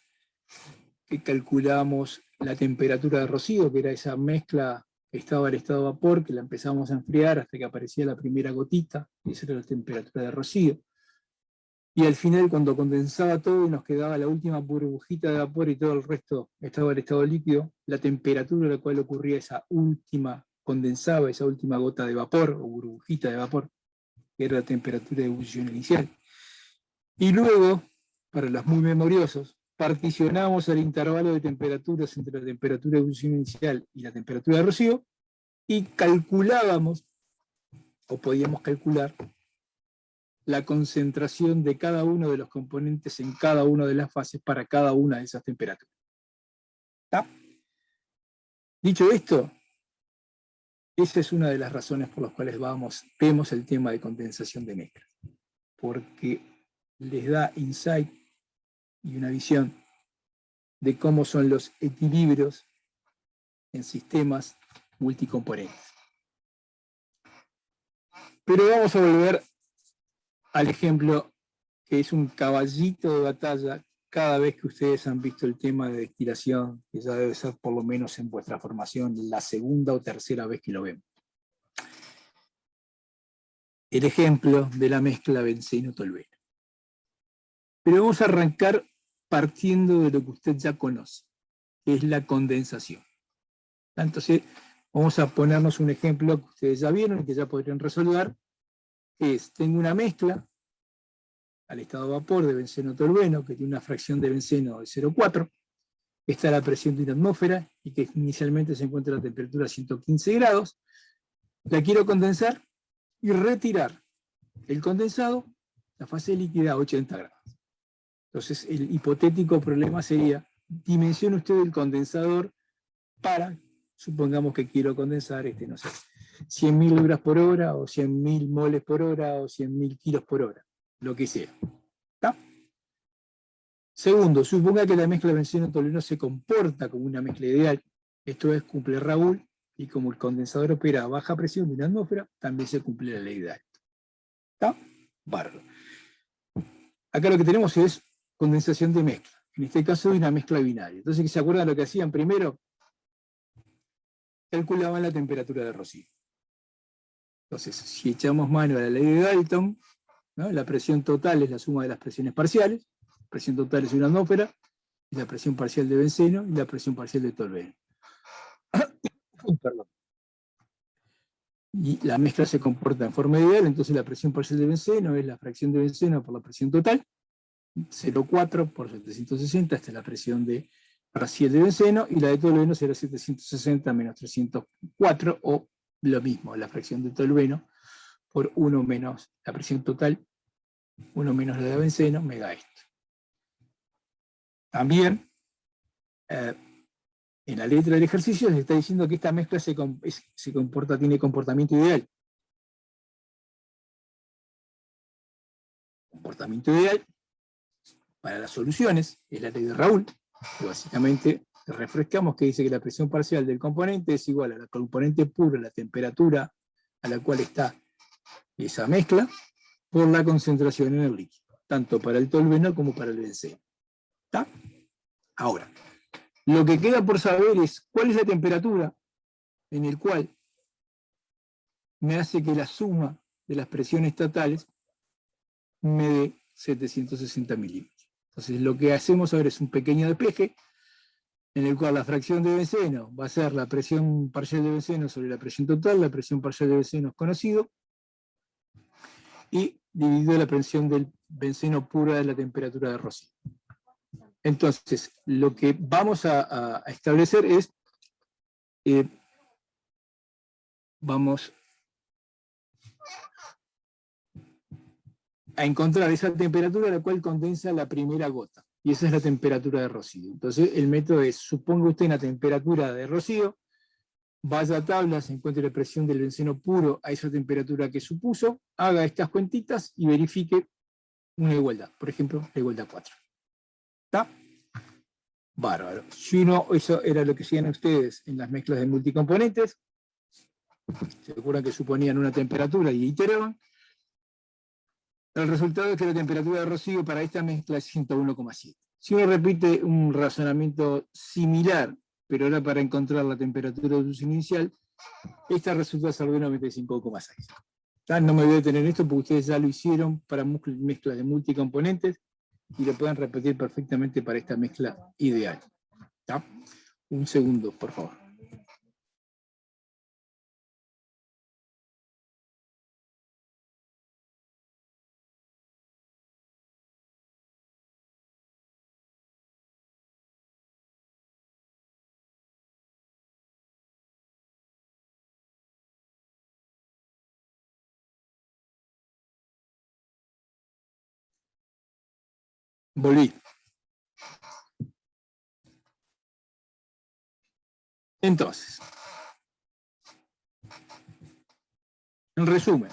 Que calculamos la temperatura de rocío, que era esa mezcla que estaba en estado de vapor, que la empezamos a enfriar hasta que aparecía la primera gotita, y esa era la temperatura de rocío. Y al final, cuando condensaba todo y nos quedaba la última burbujita de vapor y todo el resto estaba en estado líquido, la temperatura a la cual ocurría esa última, condensaba esa última gota de vapor o burbujita de vapor, que era la temperatura de ebullición inicial. Y luego, para los muy memoriosos, particionamos el intervalo de temperaturas entre la temperatura de ebullición inicial y la temperatura de rocío y calculábamos, o podíamos calcular, la concentración de cada uno de los componentes en cada una de las fases para cada una de esas temperaturas. ¿Está? Dicho esto, esa es una de las razones por las cuales vemos el tema de condensación de mezclas, porque les da insight y una visión de cómo son los equilibrios en sistemas multicomponentes. Pero vamos a volver al ejemplo que es un caballito de batalla cada vez que ustedes han visto el tema de destilación, que ya debe ser por lo menos en vuestra formación la segunda o tercera vez que lo vemos. El ejemplo de la mezcla benceno-tolueno. Pero vamos a arrancar partiendo de lo que usted ya conoce, que es la condensación. Entonces, vamos a ponernos un ejemplo que ustedes ya vieron y que ya podrían resolver, que es, tengo una mezcla al estado de vapor de benceno-tolueno, que tiene una fracción de benceno de 0,4, está a la presión de una atmósfera y que inicialmente se encuentra a la temperatura 115 grados, la quiero condensar y retirar el condensado, la fase líquida a 80 grados. Entonces, el hipotético problema sería, dimensione usted el condensador para, supongamos que quiero condensar, no sé, 100.000 libras por hora, o 100.000 moles por hora, o 100.000 kilos por hora, lo que sea. ¿Está? Segundo, suponga que la mezcla de benceno-tolueno se comporta como una mezcla ideal, esto es, cumple Raoult, y como el condensador opera a baja presión de una atmósfera, también se cumple la ley de Dalton. ¿Está? Bárbaro. Acá lo que tenemos es condensación de mezcla, en este caso de una mezcla binaria. Entonces, ¿se acuerdan lo que hacían primero? Calculaban la temperatura de rocío. Entonces, si echamos mano a la ley de Dalton, ¿no? La presión total es la suma de las presiones parciales, la presión total es una atmósfera, y la presión parcial de benceno y la presión parcial de tolueno. Perdón. Y la mezcla se comporta en forma ideal, entonces la presión parcial de benceno es la fracción de benceno por la presión total, 0,4 por 760, esta es la presión parcial de benceno, y la de tolueno será 760 menos 304, o lo mismo, la fracción de tolueno por 1 menos la presión total, 1 menos la de benceno, me da esto. También, en la letra del ejercicio se está diciendo que esta mezcla tiene comportamiento ideal. Comportamiento ideal para las soluciones es la ley de Raoult, que básicamente refrescamos, que dice que la presión parcial del componente es igual a la componente pura, la temperatura a la cual está esa mezcla, por la concentración en el líquido, tanto para el tolueno como para el benceno. ¿Está? Ahora, lo que queda por saber es cuál es la temperatura en el cual me hace que la suma de las presiones totales me dé 760 milímetros. Entonces lo que hacemos ahora es un pequeño despeje en el cual la fracción de benceno va a ser la presión parcial de benceno sobre la presión total, la presión parcial de benceno es conocido, y dividido la presión del benceno pura de la temperatura de rocío. Entonces, lo que vamos a establecer es, vamos a encontrar esa temperatura a la cual condensa la primera gota, y esa es la temperatura de rocío. Entonces, el método es, suponga usted una temperatura de rocío, vaya a tablas, encuentre la presión del benceno puro a esa temperatura que supuso, haga estas cuentitas y verifique una igualdad, por ejemplo, la igualdad 4. ¿Está? Bárbaro. Si uno, eso era lo que hacían ustedes en las mezclas de multicomponentes, se acuerdan que suponían una temperatura y iteraban. El resultado es que la temperatura de rocío para esta mezcla es 101,7. Si uno repite un razonamiento similar, pero ahora para encontrar la temperatura de uso inicial, esta resulta ser de 95,6. No me voy a detener en esto porque ustedes ya lo hicieron para mezclas de multicomponentes y lo pueden repetir perfectamente para esta mezcla ideal. ¿Está? Un segundo, por favor. Volví. Entonces, en resumen,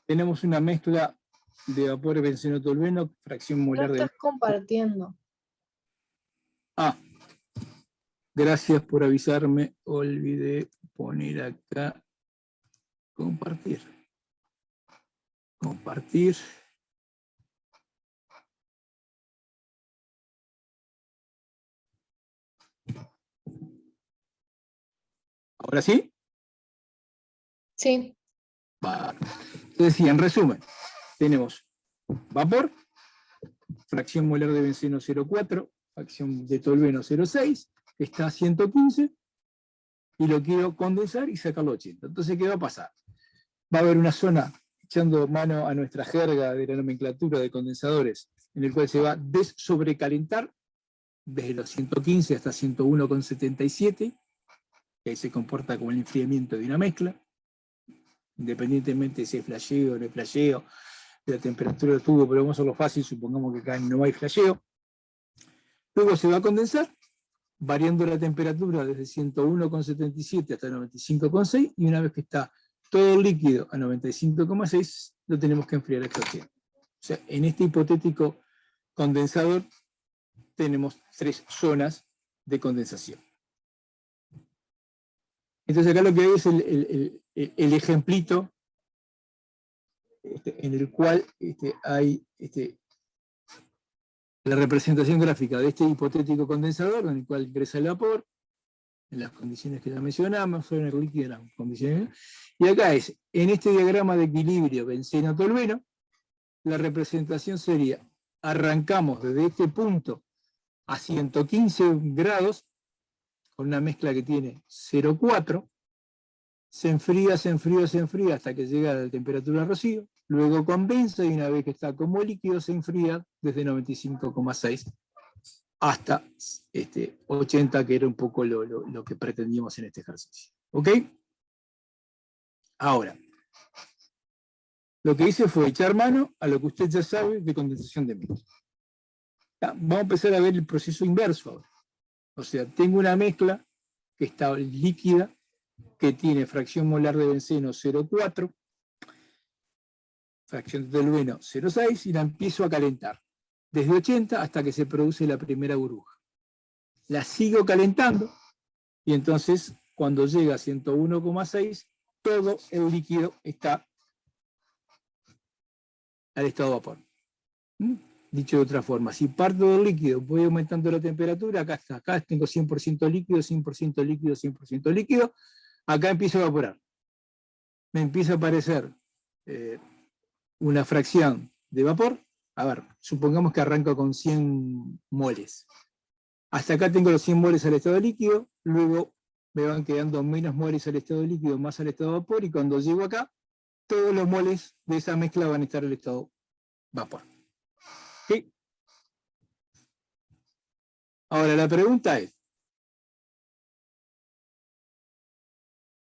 tenemos una mezcla de vapor benceno tolueno, fracción No molar de... estás compartiendo. Ah, gracias por avisarme, olvidé poner acá, compartir. Compartir. ¿Ahora sí? Sí. Entonces, sí, en resumen, tenemos vapor, fracción molar de benceno 0,4, fracción de tolueno 0,6, está a 115, y lo quiero condensar y sacarlo a 80. Entonces, ¿qué va a pasar? Va a haber una zona, echando mano a nuestra jerga de la nomenclatura de condensadores, en el cual se va a desobrecalentar desde los 115 hasta 101,77, que ahí se comporta como el enfriamiento de una mezcla, independientemente si es flasheo o no es flasheo, de la temperatura del tubo, pero vamos a hacerlo fácil, supongamos que acá no hay flasheo. Luego se va a condensar, variando la temperatura desde 101,77 hasta 95,6, y una vez que está todo el líquido a 95,6, lo tenemos que enfriar hasta 80. O sea, en este hipotético condensador tenemos 3 zonas de condensación. Entonces acá lo que hay es el ejemplito en el cual hay la representación gráfica de este hipotético condensador, en el cual ingresa el vapor, en las condiciones que ya mencionamos, en el líquido, en las condiciones. Y acá es, en este diagrama de equilibrio benceno-tolueno, la representación sería, arrancamos desde este punto a 115 grados, con una mezcla que tiene 0,4, se enfría hasta que llega a la temperatura rocío, luego condensa y una vez que está como líquido se enfría desde 95,6 hasta 80, que era un poco lo que pretendíamos en este ejercicio. ¿Ok? Ahora, lo que hice fue echar mano a lo que usted ya sabe de condensación de mezcla. Vamos a empezar a ver el proceso inverso ahora. O sea, tengo una mezcla que está líquida, que tiene fracción molar de benceno 0,4, fracción de tolueno 0,6, y la empiezo a calentar desde 80 hasta que se produce la primera burbuja. La sigo calentando y entonces cuando llega a 101,6 todo el líquido está al estado de vapor. Dicho de otra forma, si parto del líquido, voy aumentando la temperatura, acá tengo 100% líquido, 100% líquido, 100% líquido, acá empiezo a evaporar. Me empieza a aparecer una fracción de vapor. A ver, supongamos que arranco con 100 moles. Hasta acá tengo los 100 moles al estado líquido, luego me van quedando menos moles al estado líquido, más al estado de vapor, y cuando llego acá, todos los moles de esa mezcla van a estar al estado vapor. ¿Sí? Ahora, la pregunta es,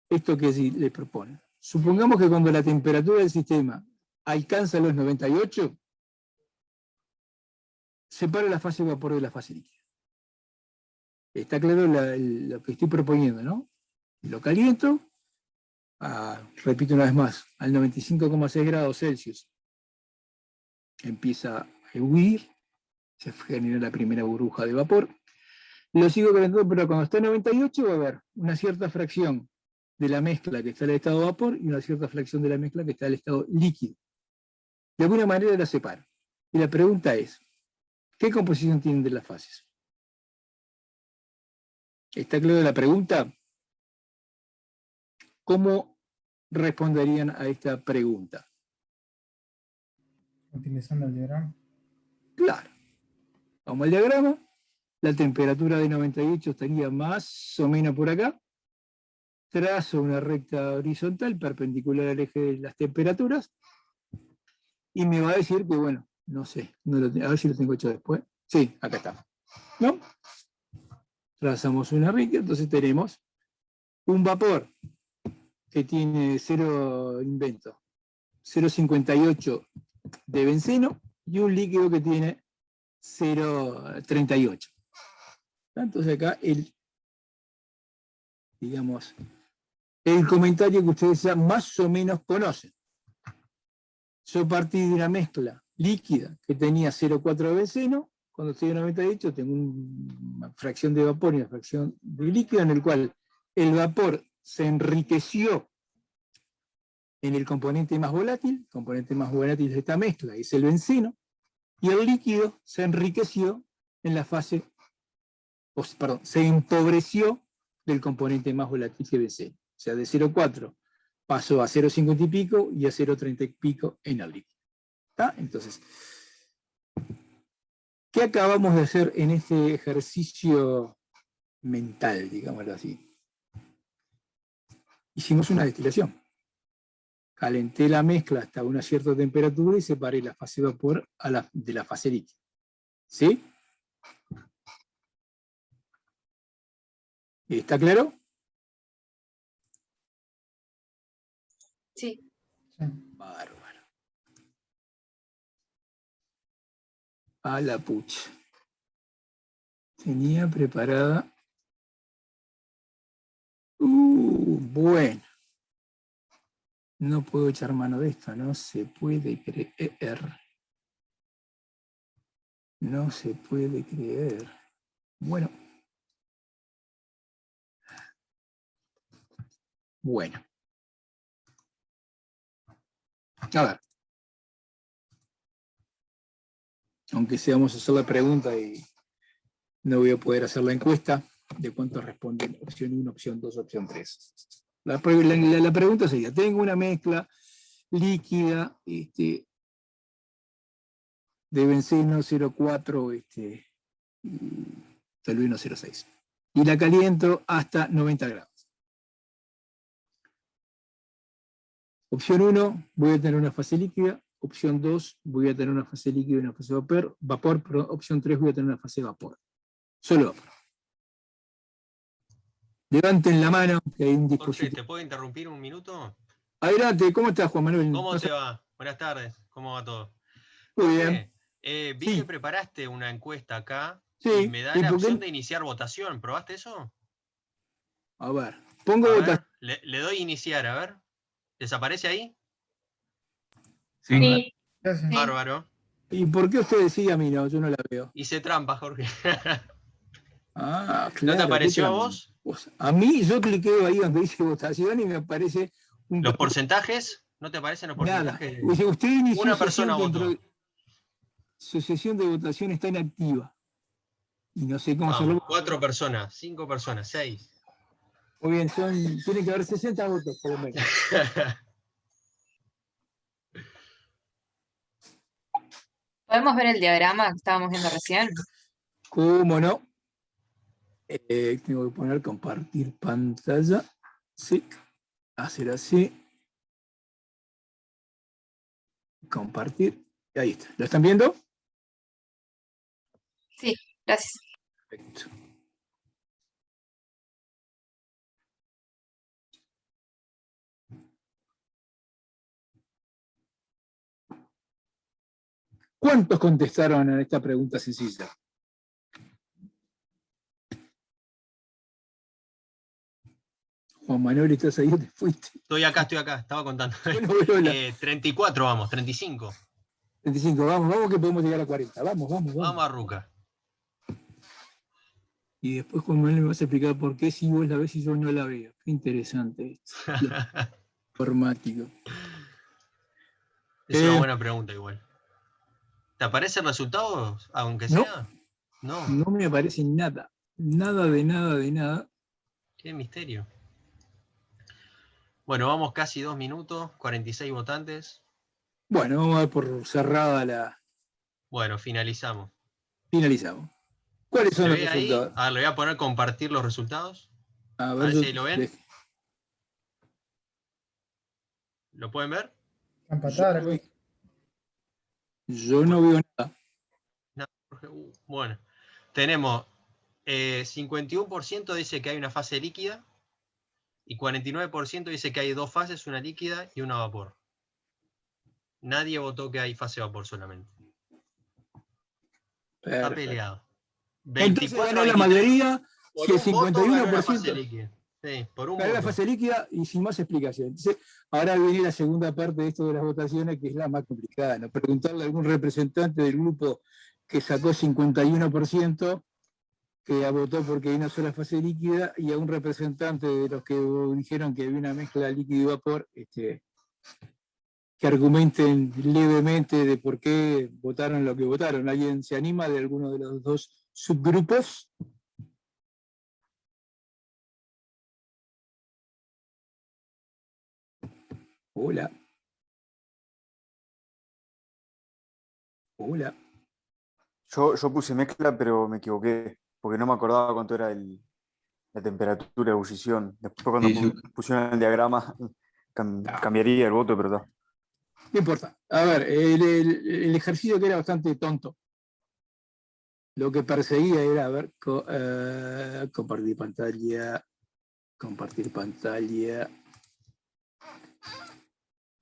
esto que le propone. Supongamos que cuando la temperatura del sistema alcanza los 98, separa la fase de vapor de la fase líquida. Está claro lo que estoy proponiendo, ¿no? Lo caliento, repito una vez más, al 95,6 grados Celsius. Empieza a huir, se genera la primera burbuja de vapor. Lo sigo calentando, pero cuando está en 98 va a haber una cierta fracción de la mezcla que está en el estado de vapor y una cierta fracción de la mezcla que está en el estado líquido. De alguna manera la separo. Y la pregunta es, ¿qué composición tienen de las fases? ¿Está claro la pregunta? ¿Cómo responderían a esta pregunta? Utilizando el diagrama. Claro. Vamos al diagrama. La temperatura de 98 estaría más o menos por acá. Trazo una recta horizontal perpendicular al eje de las temperaturas. Y me va a decir que, bueno, no sé, a ver si lo tengo hecho después. Sí, acá está. ¿No? Trazamos una recta, entonces tenemos un vapor que tiene 0,58 de benceno y un líquido que tiene 0,38. Entonces acá el comentario que ustedes ya más o menos conocen. Yo partí de una mezcla líquida que tenía 0,4 de benceno. Cuando estoy en 98 tengo una fracción de vapor y una fracción de líquido en el cual el vapor se enriqueció en el componente más volátil. El componente más volátil de esta mezcla es el benceno, y el líquido se enriqueció en la fase, se empobreció del componente más volátil que benceno. O sea, de 0,4 pasó a 0,50 y pico y a 0,30 y pico en el líquido. ¿Está? Entonces, ¿qué acabamos de hacer en este ejercicio mental, digámoslo así? Hicimos una destilación. Calenté la mezcla hasta una cierta temperatura y separé la fase de vapor de la fase líquida. ¿Sí? ¿Está claro? Sí. Bárbaro. A la pucha. Tenía preparada. Bueno. No puedo echar mano de esto, no se puede creer. No se puede creer. Bueno. Bueno. A ver. Aunque sea, vamos a hacer la pregunta y no voy a poder hacer la encuesta de cuántos responden opción 1, opción 2, opción 3. La pregunta sería, tengo una mezcla líquida de benceno 0,4 tolueno 0,6 y la caliento hasta 90 grados. Opción 1, voy a tener una fase líquida. Opción 2, voy a tener una fase líquida y una fase vapor. Pero opción 3, voy a tener una fase vapor. Solo vapor. Levanten la mano, que hay un dispositivo. José, ¿te puedo interrumpir un minuto? Adelante, ¿cómo estás, Juan Manuel? ¿Cómo te va? Buenas tardes, ¿cómo va todo? Muy José, bien. Vi Sí. que preparaste una encuesta acá Sí, y me da ¿y la por qué? opción de iniciar votación. ¿Probaste eso? A ver, pongo A votación. ver, le doy iniciar, a ver. ¿Desaparece ahí? Sí. Sí, Ya sé. sí. Bárbaro. ¿Y por qué usted decía a mí no? Yo no la veo. Hice trampa, Jorge. Ah, ¿No claro. te qué apareció a trampa. vos? Pues, a mí, yo cliqueo ahí donde dice votación y me aparece un ¿Los porcentajes? ¿No te aparecen los nada. porcentajes? Dice, usted inició Una sesión persona dentro votó. de... Su sesión de votación está inactiva. Y no sé cómo Vamos, hacerlo. 4 personas, 5 personas, 6. Muy bien, tiene que haber 60 votos por lo menos. ¿Podemos ver el diagrama que estábamos viendo recién? ¿Cómo no? Tengo que poner compartir pantalla. Sí, hacer así. Compartir. Y ahí está. ¿Lo están viendo? Sí, gracias. Perfecto. ¿Cuántos contestaron a esta pregunta sencilla? Juan Manuel, ¿estás ahí o te fuiste? Estoy acá, estaba contando. Yo no veo la 34 vamos, 35. 35. Vamos que podemos llegar a 40. Vamos. Vamos a Ruca. Y después Juan Manuel me vas a explicar por qué si vos la ves y yo no la veo. Qué interesante esto. Informático. Es una buena pregunta igual. ¿Te aparecen resultados, aunque No. sea? No. No me aparece nada. Nada de nada. Qué misterio. Bueno, vamos casi 2 minutos, 46 votantes. Bueno, vamos a dar por cerrada la... Bueno, finalizamos. Finalizamos. ¿Cuáles ¿Se son los ve ahí? resultados? A ver, le voy a poner compartir los resultados. A A ver, ver si ahí lo ven. ¿Lo pueden ver? Empatar, algo. Yo no veo nada. Bueno, tenemos 51% dice que hay una fase líquida y 49% dice que hay 2 fases, una líquida y una vapor. Nadie votó que hay fase vapor solamente. Está Perfecto. peleado. Entonces 24 ganó la 23. mayoría, Por si el un voto ganó la 51%... fase líquida. Sí, por un Ganó la voto. fase líquida y sin más explicación. Entonces, ahora viene la segunda parte de esto de las votaciones, que es la más complicada, ¿no? Preguntarle a algún representante del grupo que sacó 51%, que votó porque hay una sola fase líquida, y a un representante de los que dijeron que había una mezcla líquido y vapor, que argumenten levemente de por qué votaron lo que votaron. ¿Alguien se anima de alguno de los dos subgrupos? Hola. Yo puse mezcla, pero me equivoqué, porque no me acordaba cuánto era la temperatura de ebullición. Después cuando Sí, pusieron el diagrama cambiaría el voto, pero está. No importa. A ver, el ejercicio que era bastante tonto. Lo que perseguía era, a ver, compartir pantalla.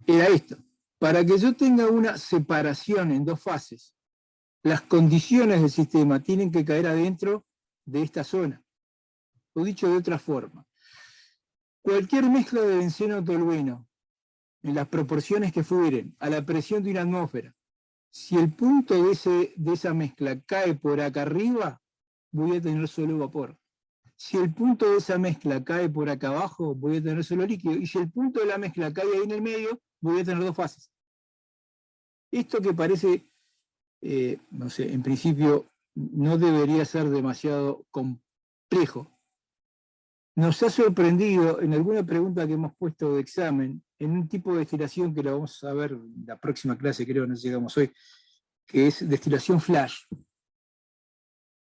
Era esto. Para que yo tenga una separación en 2 fases, las condiciones del sistema tienen que caer adentro de esta zona. O dicho de otra forma, cualquier mezcla de benceno tolueno, en las proporciones que fueren, a la presión de una atmósfera, si el punto de esa mezcla cae por acá arriba, voy a tener solo vapor. Si el punto de esa mezcla cae por acá abajo, voy a tener solo líquido. Y si el punto de la mezcla cae ahí en el medio, voy a tener 2 fases. Esto que parece, no sé, en principio no debería ser demasiado complejo. Nos ha sorprendido en alguna pregunta que hemos puesto de examen, en un tipo de destilación que la vamos a ver en la próxima clase, creo, no llegamos hoy, que es destilación flash,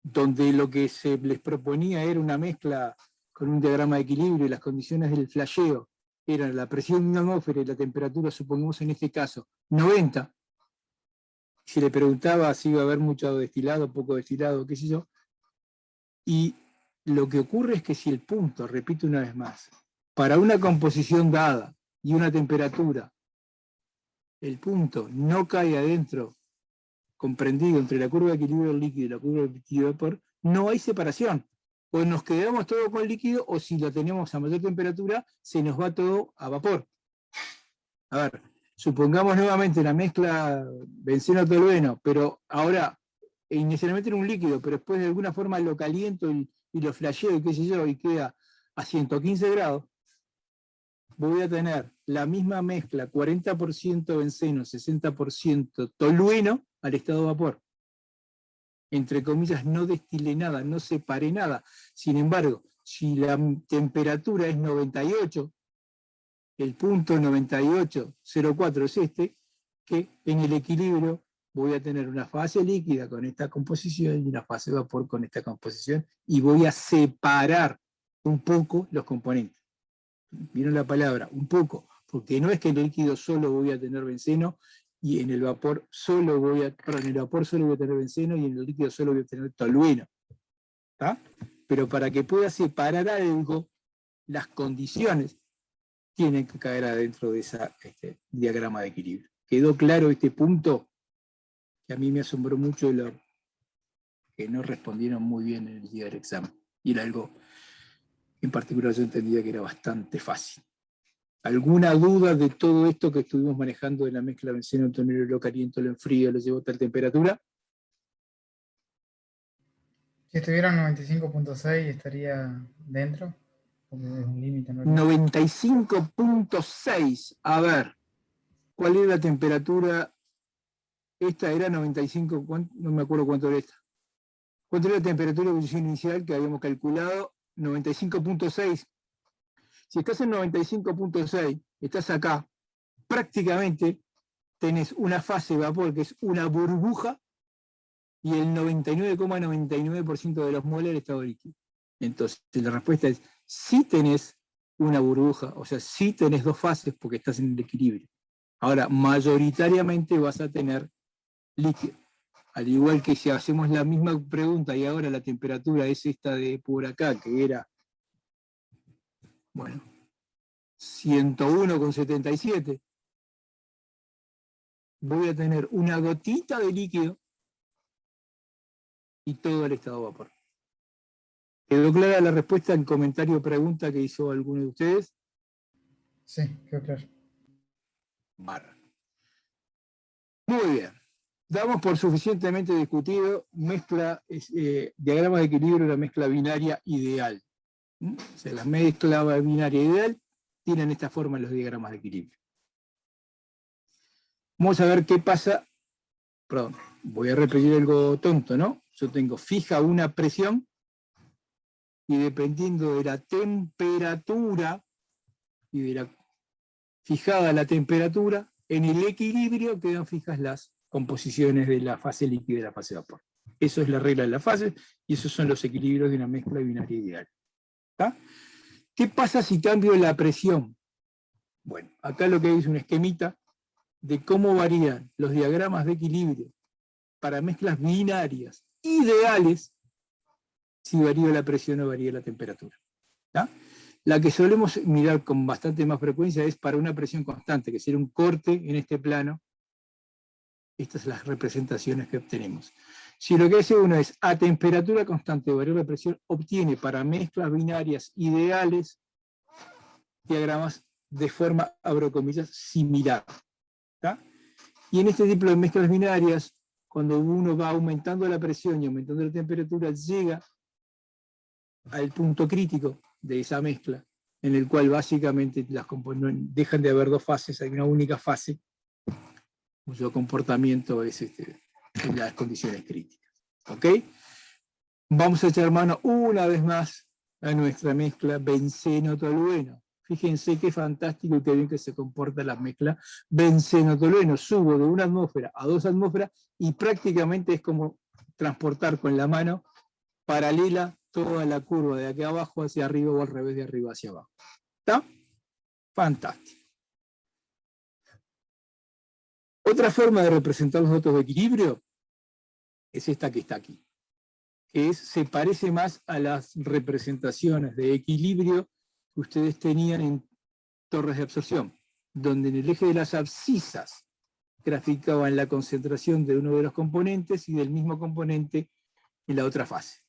donde lo que se les proponía era una mezcla con un diagrama de equilibrio y las condiciones del flasheo eran la presión de una atmósfera y la temperatura, supongamos en este caso, 90. Se le preguntaba si iba a haber mucho destilado, poco destilado, qué sé yo. Y lo que ocurre es que si el punto, repito una vez más, para una composición dada y una temperatura, el punto no cae adentro comprendido entre la curva de equilibrio del líquido y la curva de equilibrio de vapor, no hay separación. O nos quedamos todo con líquido, o si lo tenemos a mayor temperatura, se nos va todo a vapor. A ver, supongamos nuevamente la mezcla benceno-tolueno, pero ahora inicialmente era un líquido, pero después de alguna forma lo caliento y lo flasheo y qué sé yo, y queda a 115 grados, voy a tener la misma mezcla, 40% benceno, 60% tolueno al estado de vapor. Entre comillas, no destilé nada, no separé nada. Sin embargo, si la temperatura es 98, el punto 9804 es este, que en el equilibrio voy a tener una fase líquida con esta composición y una fase de vapor con esta composición, y voy a separar un poco los componentes. ¿Vieron la palabra? Un poco, porque no es que en el líquido solo voy a tener benceno, y en el vapor solo voy a tener benceno, y en el líquido solo voy a tener tolueno. ¿Está? Pero para que pueda separar algo, las condiciones tienen que caer adentro de ese diagrama de equilibrio. ¿Quedó claro este punto? Que a mí me asombró mucho lo que no respondieron muy bien en el día del examen. Y era algo, en particular yo entendía que era bastante fácil. ¿Alguna duda de todo esto que estuvimos manejando de la mezcla benceno, tolueno, lo caliento, lo enfrío, lo llevo a tal temperatura? Si estuviera en 95.6 estaría dentro, porque es un límite. 95.6. A ver, ¿cuál era la temperatura? Esta era 95, no me acuerdo cuánto era esta. ¿Cuánto era la temperatura de ebullición inicial que habíamos calculado? 95.6. Si estás en 95.6, estás acá, prácticamente tenés una fase de vapor que es una burbuja, y el 99,99% de los moles en estado líquido. Entonces, la respuesta es, sí tenés una burbuja, o sea, sí tenés dos fases porque estás en el equilibrio. Ahora, mayoritariamente vas a tener líquido. Al igual que si hacemos la misma pregunta y ahora la temperatura es esta de por acá, que era, bueno, 101,77, voy a tener una gotita de líquido y todo el estado de vapor. ¿Quedó clara la respuesta en comentario o pregunta que hizo alguno de ustedes? Sí, quedó claro. Barra. Muy bien. Damos por suficientemente discutido diagrama de equilibrio de la mezcla binaria ideal. O sea, la mezcla binaria ideal tienen esta forma en los diagramas de equilibrio. Vamos a ver qué pasa. Perdón, voy a repetir algo tonto, ¿no? Yo tengo fija una presión, y dependiendo de la temperatura y de la fijada la temperatura, en el equilibrio quedan fijas las composiciones de la fase líquida y de la fase de vapor. Eso es la regla de la fase, y esos son los equilibrios de una mezcla binaria ideal. ¿Está? ¿Qué pasa si cambio la presión? Bueno, acá lo que hay es un esquemita de cómo varían los diagramas de equilibrio para mezclas binarias ideales si varía la presión o varía la temperatura. ¿Está? La que solemos mirar con bastante más frecuencia es para una presión constante, que sería un corte en este plano. Estas son las representaciones que obtenemos. Si lo que hace uno es a temperatura constante variar la presión, obtiene para mezclas binarias ideales diagramas de forma, abro comillas, similar. ¿Está? Y en este tipo de mezclas binarias, cuando uno va aumentando la presión y aumentando la temperatura, llega al punto crítico de esa mezcla, en el cual básicamente dejan de haber dos fases, hay una única fase, cuyo comportamiento es en las condiciones críticas. ¿Ok? Vamos a echar mano una vez más a nuestra mezcla benceno-tolueno. Fíjense qué fantástico y qué bien que se comporta la mezcla benceno-tolueno. Subo de una atmósfera a 2 atmósferas y prácticamente es como transportar con la mano paralela toda la curva de aquí abajo hacia arriba o al revés de arriba hacia abajo. ¿Está? Fantástico. Otra forma de representar los datos de equilibrio es esta que está aquí, que se parece más a las representaciones de equilibrio que ustedes tenían en torres de absorción, donde en el eje de las abscisas graficaban la concentración de uno de los componentes y del mismo componente en la otra fase.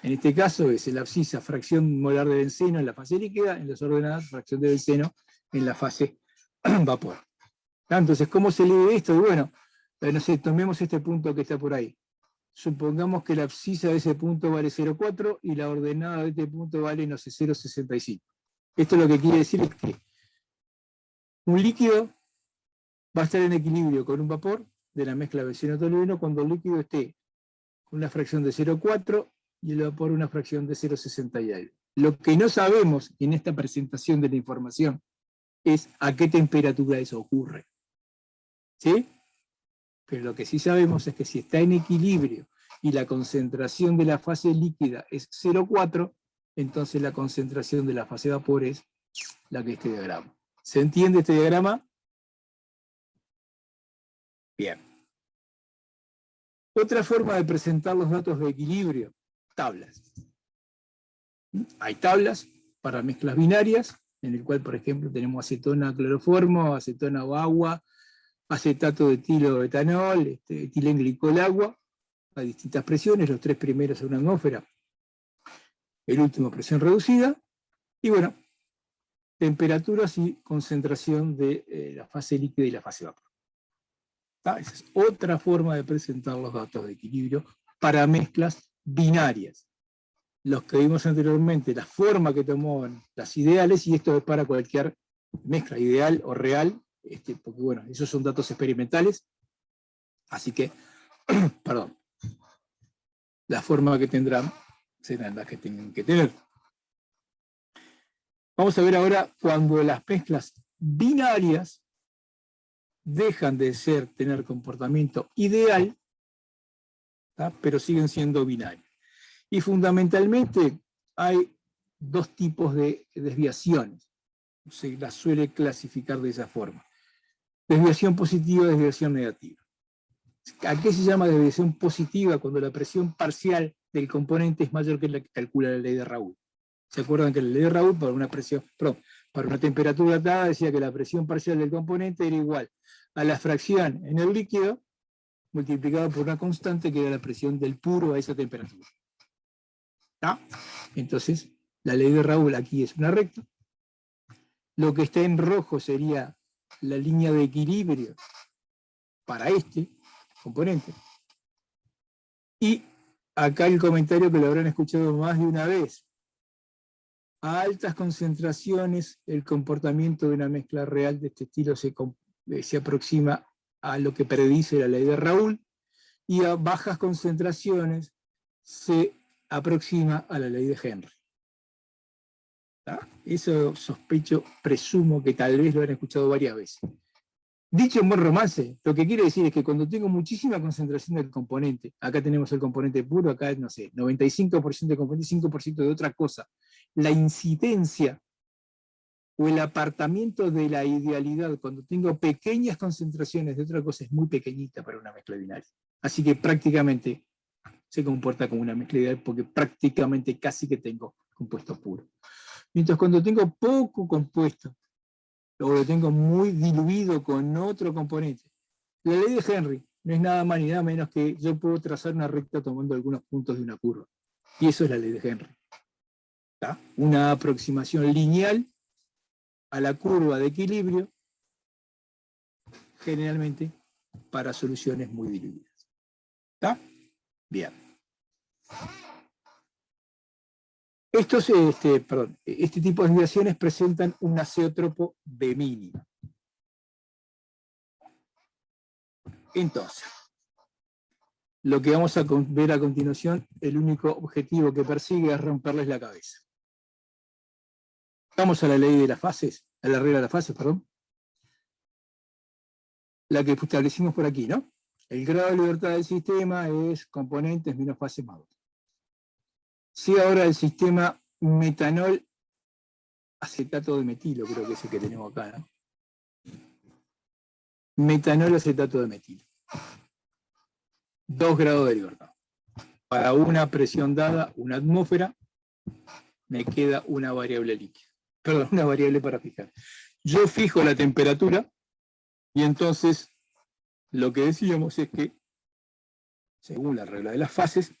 En este caso es el abscisa fracción molar de benceno en la fase líquida, en las ordenadas fracción de benceno en la fase vapor. Entonces, ¿cómo se lee esto? Y bueno, no sé, tomemos este punto que está por ahí. Supongamos que la abscisa de ese punto vale 0,4 y la ordenada de este punto vale, no sé, 0,65. Esto lo que quiere decir es que un líquido va a estar en equilibrio con un vapor de la mezcla benceno-tolueno cuando el líquido esté con una fracción de 0,4 y el vapor una fracción de 0,60. Lo que no sabemos en esta presentación de la información es a qué temperatura eso ocurre. ¿Sí? Pero lo que sí sabemos es que si está en equilibrio y la concentración de la fase líquida es 0,4, entonces la concentración de la fase vapor es la que es este diagrama. ¿Se entiende este diagrama? Bien. Otra forma de presentar los datos de equilibrio, tablas. Hay tablas para mezclas binarias, en el cual, por ejemplo, tenemos acetona cloroformo, acetona o agua, acetato de etilo etanol, etilenglicol agua, a distintas presiones, los tres primeros en una atmósfera, el último presión reducida, y bueno, temperaturas y concentración de la fase líquida y la fase vapor. Esa es otra forma de presentar los datos de equilibrio para mezclas binarias. Los que vimos anteriormente, la forma que tomaban las ideales, y esto es para cualquier mezcla ideal o real, porque bueno, esos son datos experimentales, así que, perdón, la forma que tendrán serán las que tengan que tener. Vamos a ver ahora cuando las mezclas binarias dejan de tener comportamiento ideal, ¿tá? Pero siguen siendo binarios. Y fundamentalmente hay dos tipos de desviaciones. Se las suele clasificar de esa forma. Desviación positiva y desviación negativa. ¿A qué se llama desviación positiva? Cuando la presión parcial del componente es mayor que la que calcula la ley de Raoult. ¿Se acuerdan que la ley de Raoult para una temperatura dada decía que la presión parcial del componente era igual a la fracción en el líquido multiplicado por una constante que era la presión del puro a esa temperatura? ¿Tá? Entonces, la ley de Raoult aquí es una recta. Lo que está en rojo sería la línea de equilibrio para este componente. Y acá el comentario que lo habrán escuchado más de una vez. A altas concentraciones, el comportamiento de una mezcla real de este estilo se aproxima a lo que predice la ley de Raoult, y a bajas concentraciones se aproxima a la ley de Henry. ¿Tá? Eso sospecho, presumo que tal vez lo han escuchado varias veces. Dicho en buen romance, lo que quiere decir es que cuando tengo muchísima concentración del componente, acá tenemos el componente puro, acá no sé, 95% de componente, 5% de otra cosa, la incidencia o el apartamiento de la idealidad cuando tengo pequeñas concentraciones de otra cosa es muy pequeñita para una mezcla binaria. Así que prácticamente se comporta como una mezcla ideal porque prácticamente casi que tengo compuesto puro. Mientras cuando tengo poco compuesto, o lo tengo muy diluido con otro componente, la ley de Henry no es nada más ni nada menos que yo puedo trazar una recta tomando algunos puntos de una curva. Y eso es la ley de Henry. ¿Tá? Una aproximación lineal a la curva de equilibrio, generalmente para soluciones muy diluidas. ¿Está? Bien. Este tipo de desviaciones presentan un azeótropo de mínima. Entonces, lo que vamos a ver a continuación, el único objetivo que persigue es romperles la cabeza. Vamos a la ley de las fases, a la regla de las fases, perdón. La que establecimos por aquí, ¿no? El grado de libertad del sistema es componentes menos fase más 2. Si ahora el sistema metanol acetato de metilo, creo que es el que tenemos acá, ¿no? Metanol acetato de metilo. 2 grados de libertad. Para una presión dada, una atmósfera, me queda una variable líquida. Perdón, una variable para fijar. Yo fijo la temperatura y entonces lo que decíamos es que, según la regla de las fases,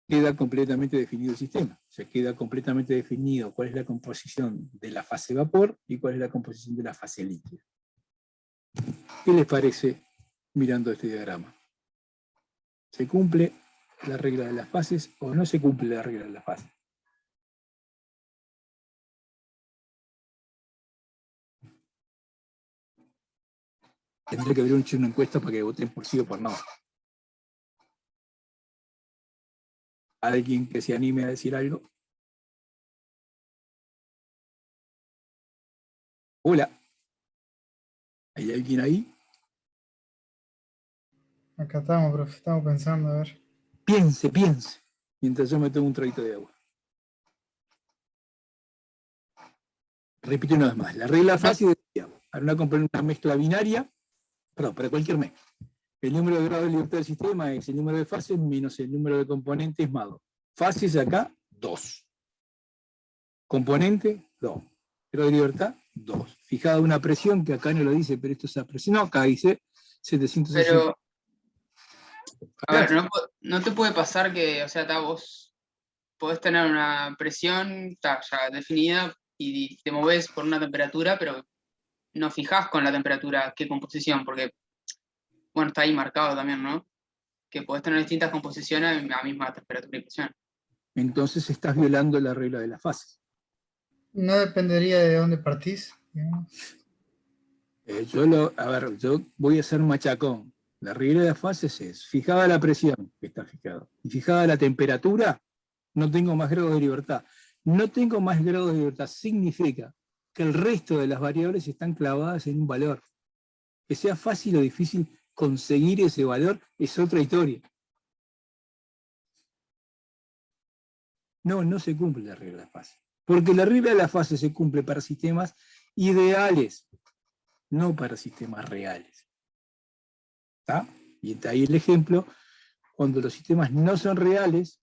queda completamente definido el sistema. O sea, queda completamente definido cuál es la composición de la fase vapor y cuál es la composición de la fase líquida. ¿Qué les parece mirando este diagrama? ¿Se cumple la regla de las fases o no se cumple la regla de las fases? Tendré que abrir una encuesta para que voten por sí o por no. ¿Alguien que se anime a decir algo? Hola. ¿Hay alguien ahí? Acá estamos, profe, estamos pensando, a ver. Piense, mientras yo me tomo un traguito de agua. Repito una vez más, la regla fácil decía, para una mezcla binaria, perdón, para cualquier mezcla, el número de grados de libertad del sistema es el número de fases menos el número de componentes más 2. Fases acá, 2. Componente, 2. Grado de libertad, 2. Fijada una presión, que acá no lo dice, pero esto es la presión. No, acá dice 760. Pero, a ver, no te puede pasar que, o sea, vos podés tener una presión ya definida y te movés por una temperatura, pero no fijás con la temperatura qué composición, porque, bueno, está ahí marcado también, ¿no? Que podés tener distintas composiciones a la misma temperatura y presión. Entonces estás violando la regla de las fases. No dependería de dónde partís, digamos. Yo voy a ser machacón. La regla de las fases es, fijada la presión, que está fijado, y fijada la temperatura, no tengo más grados de libertad. No tengo más grados de libertad significa que el resto de las variables están clavadas en un valor. Que sea fácil o difícil conseguir ese valor es otra historia. No se cumple la regla de las fases. Porque la regla de las fases se cumple para sistemas ideales, no para sistemas reales. ¿Está? Y está ahí el ejemplo, cuando los sistemas no son reales,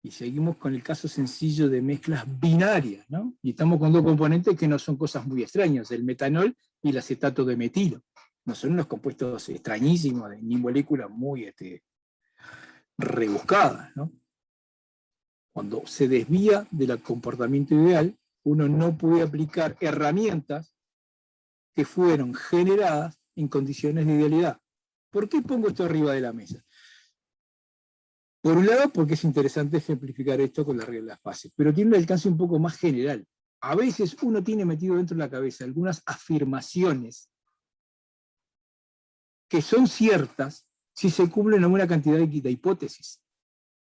y seguimos con el caso sencillo de mezclas binarias, ¿no? Y estamos con dos componentes que no son cosas muy extrañas, el metanol y el acetato de metilo. No son unos compuestos extrañísimos, ni moléculas muy rebuscadas, ¿no? Cuando se desvía del comportamiento ideal, uno no puede aplicar herramientas que fueron generadas en condiciones de idealidad. ¿Por qué pongo esto arriba de la mesa? Por un lado, porque es interesante ejemplificar esto con la regla de las fases, pero tiene un alcance un poco más general. A veces uno tiene metido dentro de la cabeza algunas afirmaciones que son ciertas si se cumplen alguna cantidad de hipótesis.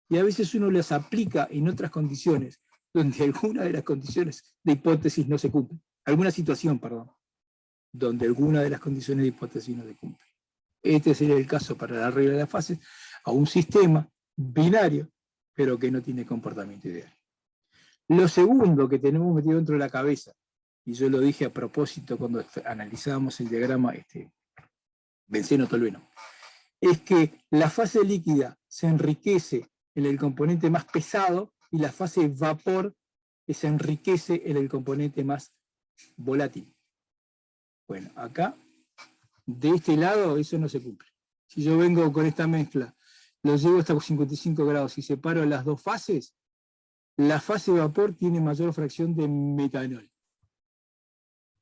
Y a veces uno las aplica en otras condiciones, donde alguna de las condiciones de hipótesis no se cumple. Alguna situación, perdón, donde alguna de las condiciones de hipótesis no se cumple. Este sería el caso para la regla de las fases, a un sistema binario, pero que no tiene comportamiento ideal. Lo segundo que tenemos metido dentro de la cabeza, y yo lo dije a propósito cuando analizábamos el diagrama benceno-tolueno, es que la fase líquida se enriquece en el componente más pesado y la fase vapor se enriquece en el componente más volátil. Bueno, acá, de este lado, eso no se cumple. Si yo vengo con esta mezcla, lo llevo hasta 55 grados y separo las dos fases, la fase vapor tiene mayor fracción de metanol.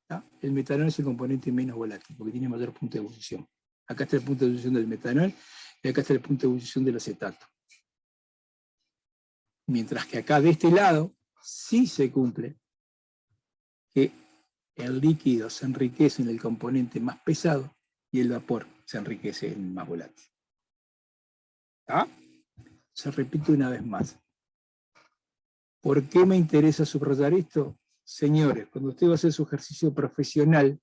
¿Tá? El metanol es el componente menos volátil, porque tiene mayor punto de ebullición. Acá está el punto de ebullición del metanol y acá está el punto de ebullición del acetato. Mientras que acá de este lado sí se cumple que el líquido se enriquece en el componente más pesado y el vapor se enriquece en el más volátil. ¿Ah? Se repite una vez más. ¿Por qué me interesa subrayar esto? Señores, cuando usted va a hacer su ejercicio profesional,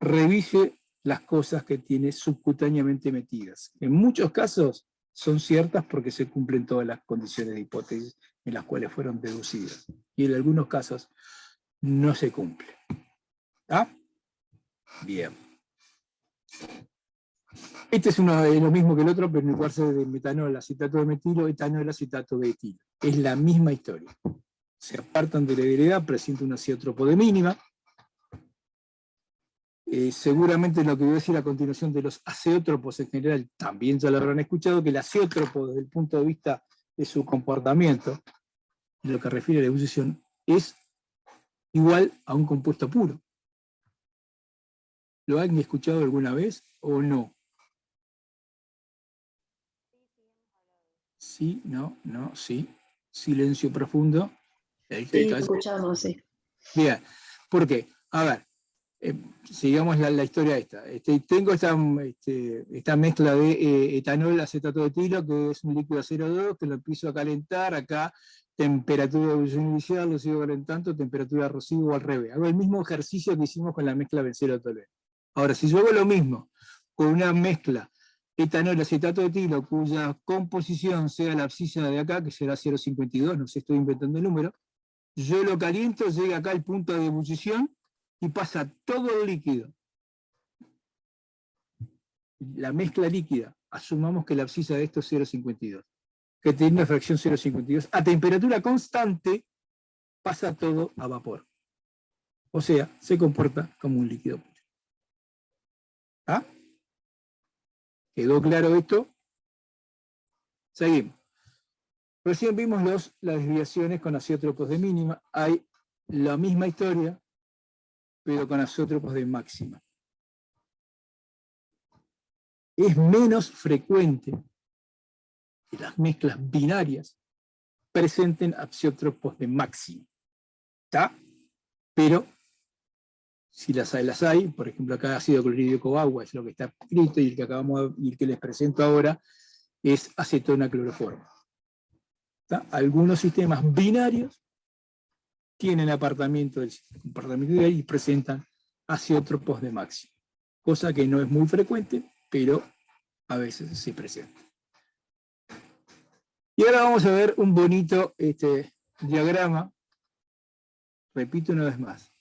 revise las cosas que tiene subcutáneamente metidas. En muchos casos son ciertas porque se cumplen todas las condiciones de hipótesis en las cuales fueron deducidas. Y en algunos casos no se cumple. ¿Ah? Bien. Este es lo mismo que el otro, pero en lugar de metanol, acetato de metilo, etanol, acetato de etilo. Es la misma historia. Se apartan de la idealidad, presenta una azeotropo de mínima. Seguramente lo que voy a decir a continuación de los azeótropos en general, también ya lo habrán escuchado, que el azeótropo desde el punto de vista de su comportamiento, en lo que refiere a la ebullición, es igual a un compuesto puro. ¿Lo han escuchado alguna vez o no? Sí, no, no, sí. Silencio profundo. Sí, escuchamos, sí. Bien, ¿por qué? A ver, sigamos la historia esta. Tengo esta mezcla de etanol, acetato de etilo, que es un líquido 0,2, que lo empiezo a calentar. Acá, temperatura de ebullición inicial, lo sigo calentando, temperatura residuo al revés. Hago el mismo ejercicio que hicimos con la mezcla benzeno-tolueno. Ahora, si yo hago lo mismo con una mezcla etanol, acetato de etilo, cuya composición sea la abscisa de acá, que será 0,52, no sé, estoy inventando el número, yo lo caliento, llega acá al punto de ebullición y pasa todo el líquido. La mezcla líquida, asumamos que la abscisa de esto es 0,52, que tiene una fracción 0,52. A temperatura constante pasa todo a vapor. O sea, se comporta como un líquido puro. ¿Ah? ¿Quedó claro esto? Seguimos. Recién vimos las desviaciones con azeótropos de mínima. Hay la misma historia, pero con azeótropos de máxima. Es menos frecuente que las mezclas binarias presenten azeótropos de máxima. ¿Está? Pero, si las hay, por ejemplo, acá ácido clorhídrico agua, es lo que está escrito, y el que les presento ahora es acetona cloroformo. ¿Está? Algunos sistemas binarios tienen comportamiento y presentan azeótropos de máxima, cosa que no es muy frecuente, pero a veces se presenta. Y ahora vamos a ver un bonito diagrama. Repito una vez más.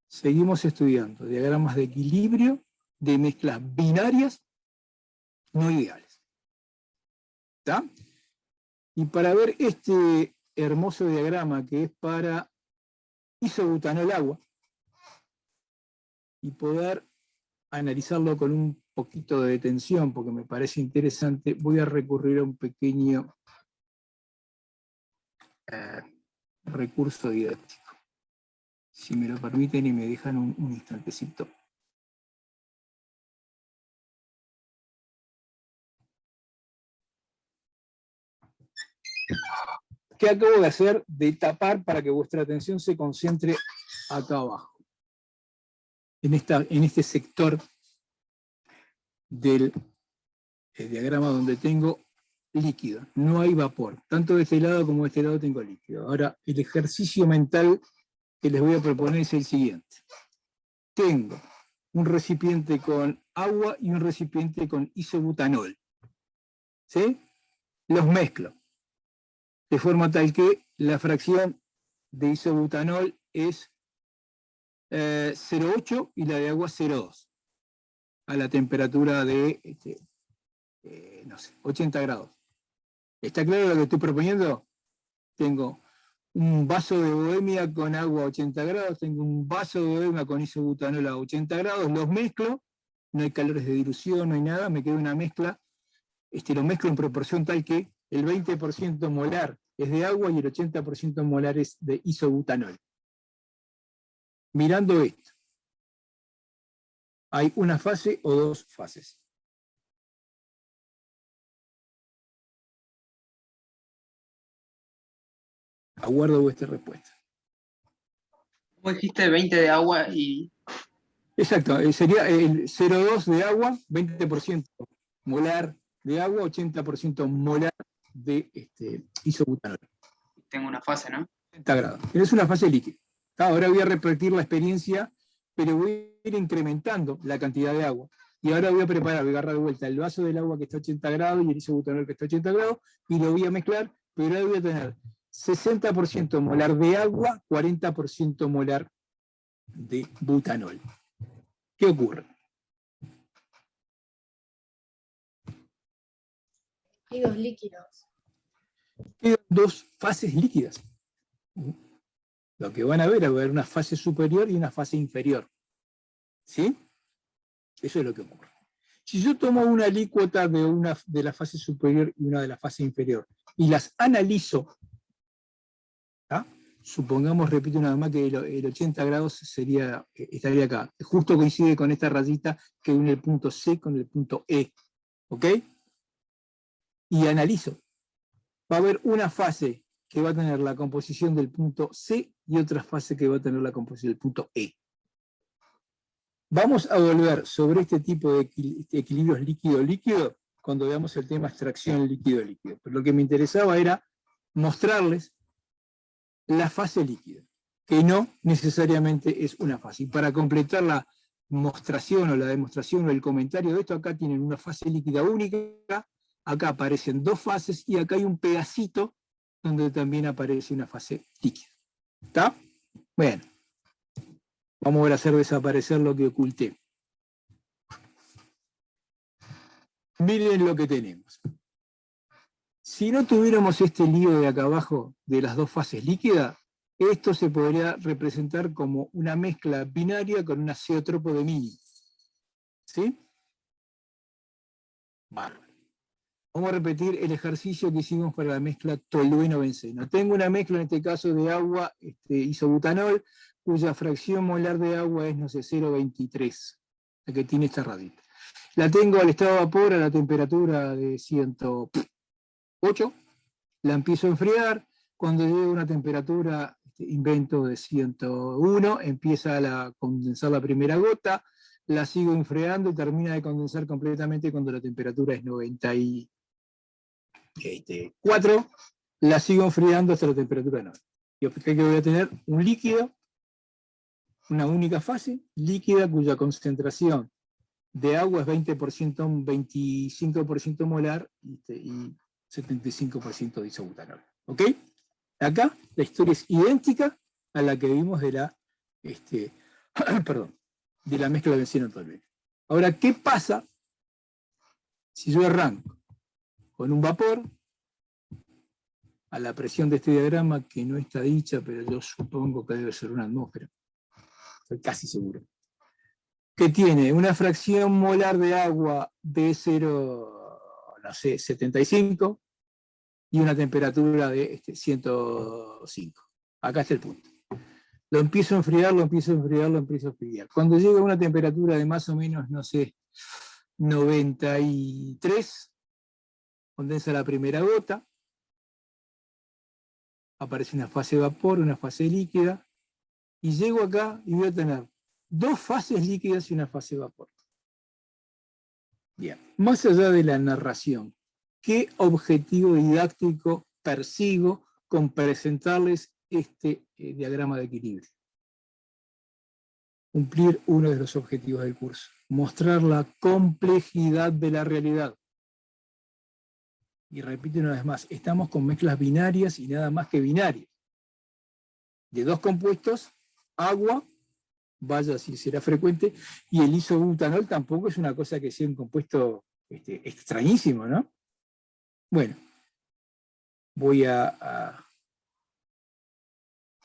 Seguimos estudiando diagramas de equilibrio de mezclas binarias no ideales. ¿Está? Y para ver este hermoso diagrama que es para isobutanol agua y poder analizarlo con un poquito de detención, porque me parece interesante, voy a recurrir a un pequeño recurso didáctico. Si me lo permiten y me dejan un instantecito. ¿Qué acabo de hacer? De tapar para que vuestra atención se concentre acá abajo. En este sector del diagrama donde tengo líquido. No hay vapor. Tanto de este lado como de este lado tengo líquido. Ahora, el ejercicio mental que les voy a proponer es el siguiente. Tengo un recipiente con agua y un recipiente con isobutanol. ¿Sí? Los mezclo. De forma tal que la fracción de isobutanol es 0,8 y la de agua 0,2. A la temperatura de, no sé, 80 grados. ¿Está claro lo que estoy proponiendo? Tengo un vaso de bohemia con agua a 80 grados, tengo un vaso de bohemia con isobutanol a 80 grados, los mezclo, no hay calores de dilución, no hay nada, me queda una mezcla, lo mezclo en proporción tal que el 20% molar es de agua y el 80% molar es de isobutanol. Mirando esto, ¿hay una fase o dos fases? Aguardo vuestra respuesta. ¿Cómo dijiste? 20 de agua y... Exacto, sería el 0,2 de agua, 20% molar de agua, 80% molar de isobutanol. Tengo una fase, ¿no? 30 grados. Es una fase líquida. Ahora voy a repetir la experiencia, pero voy a ir incrementando la cantidad de agua. Y ahora voy a preparar, voy a agarrar de vuelta el vaso del agua que está a 80 grados y el isobutanol que está a 80 grados, y lo voy a mezclar, pero ahora voy a tener 60% molar de agua, 40% molar de butanol. ¿Qué ocurre? Hay dos líquidos. Quedan dos fases líquidas. Lo que van a ver, va a haber una fase superior y una fase inferior. ¿Sí? Eso es lo que ocurre. Si yo tomo una alícuota de una de la fase superior y una de la fase inferior y las analizo, ¿tá? Supongamos, repito una vez más, que el 80 grados estaría acá. Justo coincide con esta rayita que une el punto C con el punto E. ¿Ok? Y analizo. Va a haber una fase que va a tener la composición del punto C y otra fase que va a tener la composición del punto E. Vamos a volver sobre este tipo de equilibrios líquido-líquido cuando veamos el tema extracción líquido-líquido. Pero lo que me interesaba era mostrarles la fase líquida, que no necesariamente es una fase. Y para completar la mostración o la demostración o el comentario de esto, acá tienen una fase líquida única, acá aparecen dos fases y acá hay un pedacito donde también aparece una fase líquida. ¿Está? Bueno. Vamos a ver hacer desaparecer lo que oculté. Miren lo que tenemos. Si no tuviéramos este lío de acá abajo de las dos fases líquidas, esto se podría representar como una mezcla binaria con un azeotropo de mínimo. ¿Sí? Bárbaro. Vamos a repetir el ejercicio que hicimos para la mezcla tolueno-benceno. Tengo una mezcla en este caso de agua, isobutanol, cuya fracción molar de agua es, no sé, 0,23, la que tiene esta radita. La tengo al estado de vapor a la temperatura de 108, la empiezo a enfriar, cuando llegue a una temperatura, invento de 101, empieza a condensar la primera gota, la sigo enfriando y termina de condensar completamente cuando la temperatura es 94, la sigo enfriando hasta la temperatura 9. Y observé que voy a tener un líquido, una única fase, líquida cuya concentración de agua es 20%, 25% molar y 75% de isobutanol. ¿Ok? Acá la historia es idéntica a la que vimos de la, de la mezcla de benceno tolueno. Ahora, ¿qué pasa si yo arranco con un vapor a la presión de este diagrama, que no está dicha, pero yo supongo que debe ser una atmósfera? Estoy casi seguro. Que tiene una fracción molar de agua de 0,75 y una temperatura de 105. Acá está el punto. Lo empiezo a enfriar, lo empiezo a enfriar, lo empiezo a enfriar. Cuando llega a una temperatura de más o menos, no sé, 93, condensa la primera gota, aparece una fase de vapor, una fase líquida, y llego acá y voy a tener dos fases líquidas y una fase de vapor. Bien, más allá de la narración, ¿qué objetivo didáctico persigo con presentarles este diagrama de equilibrio? Cumplir uno de los objetivos del curso, mostrar la complejidad de la realidad. Y repito una vez más, estamos con mezclas binarias y nada más que binarias. De dos compuestos, agua, vaya si será frecuente, y el isobutanol tampoco es una cosa que sea un compuesto extrañísimo, ¿no? Bueno, voy a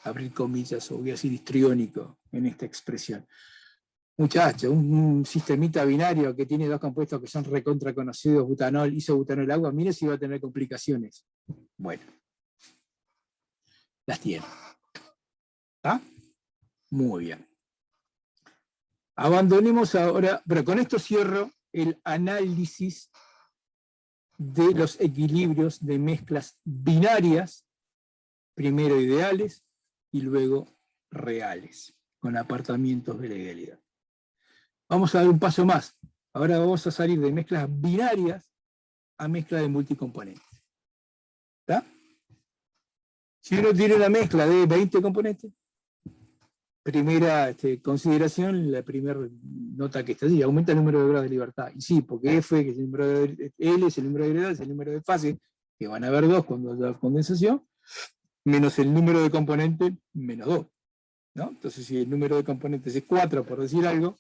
abrir comillas, o voy a decir histriónico en esta expresión. Muchachos, un sistemita binario que tiene dos compuestos que son recontra conocidos, butanol, isobutanol, agua, mire si va a tener complicaciones. Bueno, las tiene. ¿Está? Muy bien. Abandonemos ahora, pero con esto cierro el análisis de los equilibrios de mezclas binarias, primero ideales y luego reales, con apartamientos de legalidad. Vamos a dar un paso más. Ahora vamos a salir de mezclas binarias a mezcla de multicomponentes. ¿Está? Si uno tiene una mezcla de 20 componentes, primera consideración, la primera nota que está allí, aumenta el número de grados de libertad. Y sí, porque F, que es el número de L, es el número de grados, es el número de fase, que van a haber dos cuando haya condensación, menos el número de componentes, menos 2. ¿No? Entonces, si el número de componentes es 4, por decir algo,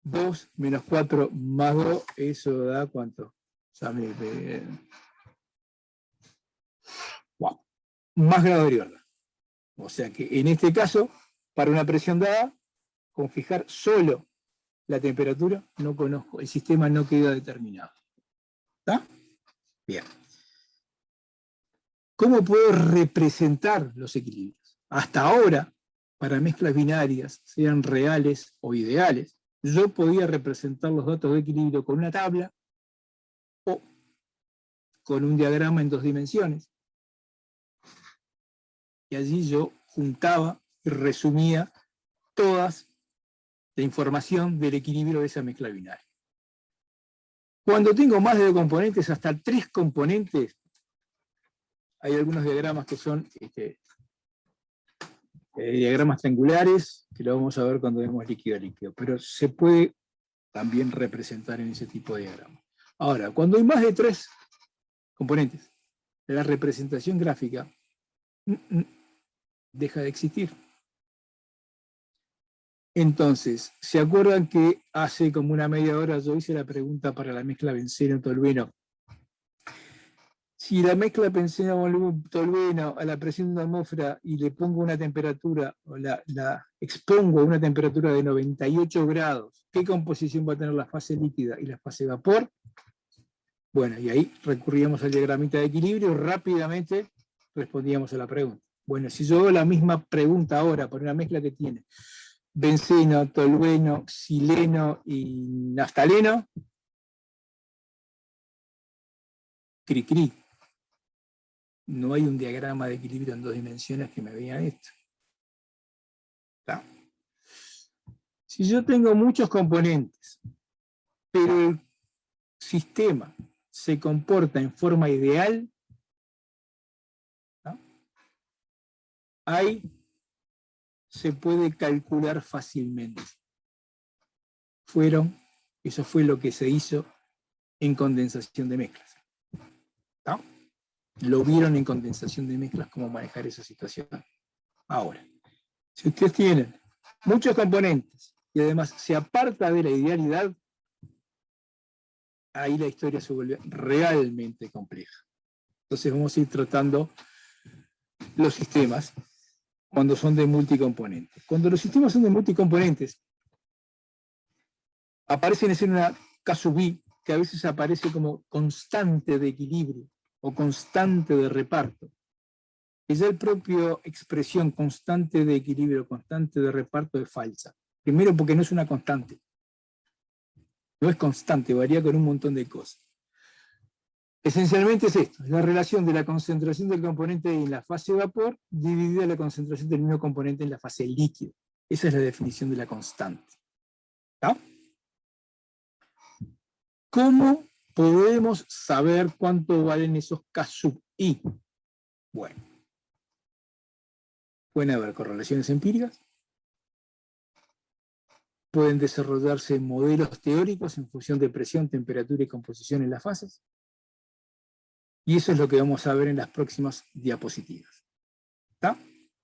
2 menos 4 más 2, eso da ¿cuánto? Wow. Más grado de libertad. O sea que en este caso, para una presión dada, con fijar solo la temperatura, no conozco, el sistema no queda determinado. ¿Está? Bien. ¿Cómo puedo representar los equilibrios? Hasta ahora, para mezclas binarias, sean reales o ideales, yo podía representar los datos de equilibrio con una tabla o con un diagrama en 2 dimensiones. Y allí yo juntaba y resumía toda la información del equilibrio de esa mezcla binaria. Cuando tengo más de 2 componentes, hasta 3 componentes, hay algunos diagramas que son diagramas triangulares, que lo vamos a ver cuando vemos líquido a líquido, pero se puede también representar en ese tipo de diagrama. Ahora, cuando hay más de 3 componentes, la representación gráfica deja de existir. Entonces, ¿se acuerdan que hace como una media hora yo hice la pregunta para la mezcla benceno-tolueno? Si la mezcla benceno-tolueno a la presión de una atmósfera y le pongo una temperatura, o la expongo a una temperatura de 98 grados, ¿qué composición va a tener la fase líquida y la fase vapor? Bueno, y ahí recurríamos al diagramita de equilibrio, rápidamente respondíamos a la pregunta. Bueno, si yo hago la misma pregunta ahora por una mezcla que tiene benceno, tolueno, xileno y naftaleno, cri. No hay un diagrama de equilibrio en 2 dimensiones que me vea esto. ¿Está? Si yo tengo muchos componentes, pero el sistema se comporta en forma ideal, ¿está? Ahí se puede calcular fácilmente. Eso fue lo que se hizo en condensación de mezclas. ¿Está? Lo vieron en condensación de mezclas cómo manejar esa situación. Ahora, si ustedes tienen muchos componentes y además se aparta de la idealidad, ahí la historia se vuelve realmente compleja. Entonces vamos a ir tratando los sistemas cuando son de multicomponentes. Cuando los sistemas son de multicomponentes, aparecen en una K sub i, que a veces aparece como constante de equilibrio o constante de reparto. Y ya la propia expresión constante de equilibrio, constante de reparto es falsa. Primero porque no es una constante. No es constante, varía con un montón de cosas. Esencialmente es esto, es la relación de la concentración del componente en la fase vapor dividida la concentración del mismo componente en la fase líquido. Esa es la definición de la constante. ¿Está? ¿Cómo podemos saber cuánto valen esos K sub i? Bueno, pueden haber correlaciones empíricas, pueden desarrollarse modelos teóricos en función de presión, temperatura y composición en las fases, y eso es lo que vamos a ver en las próximas diapositivas. ¿Está?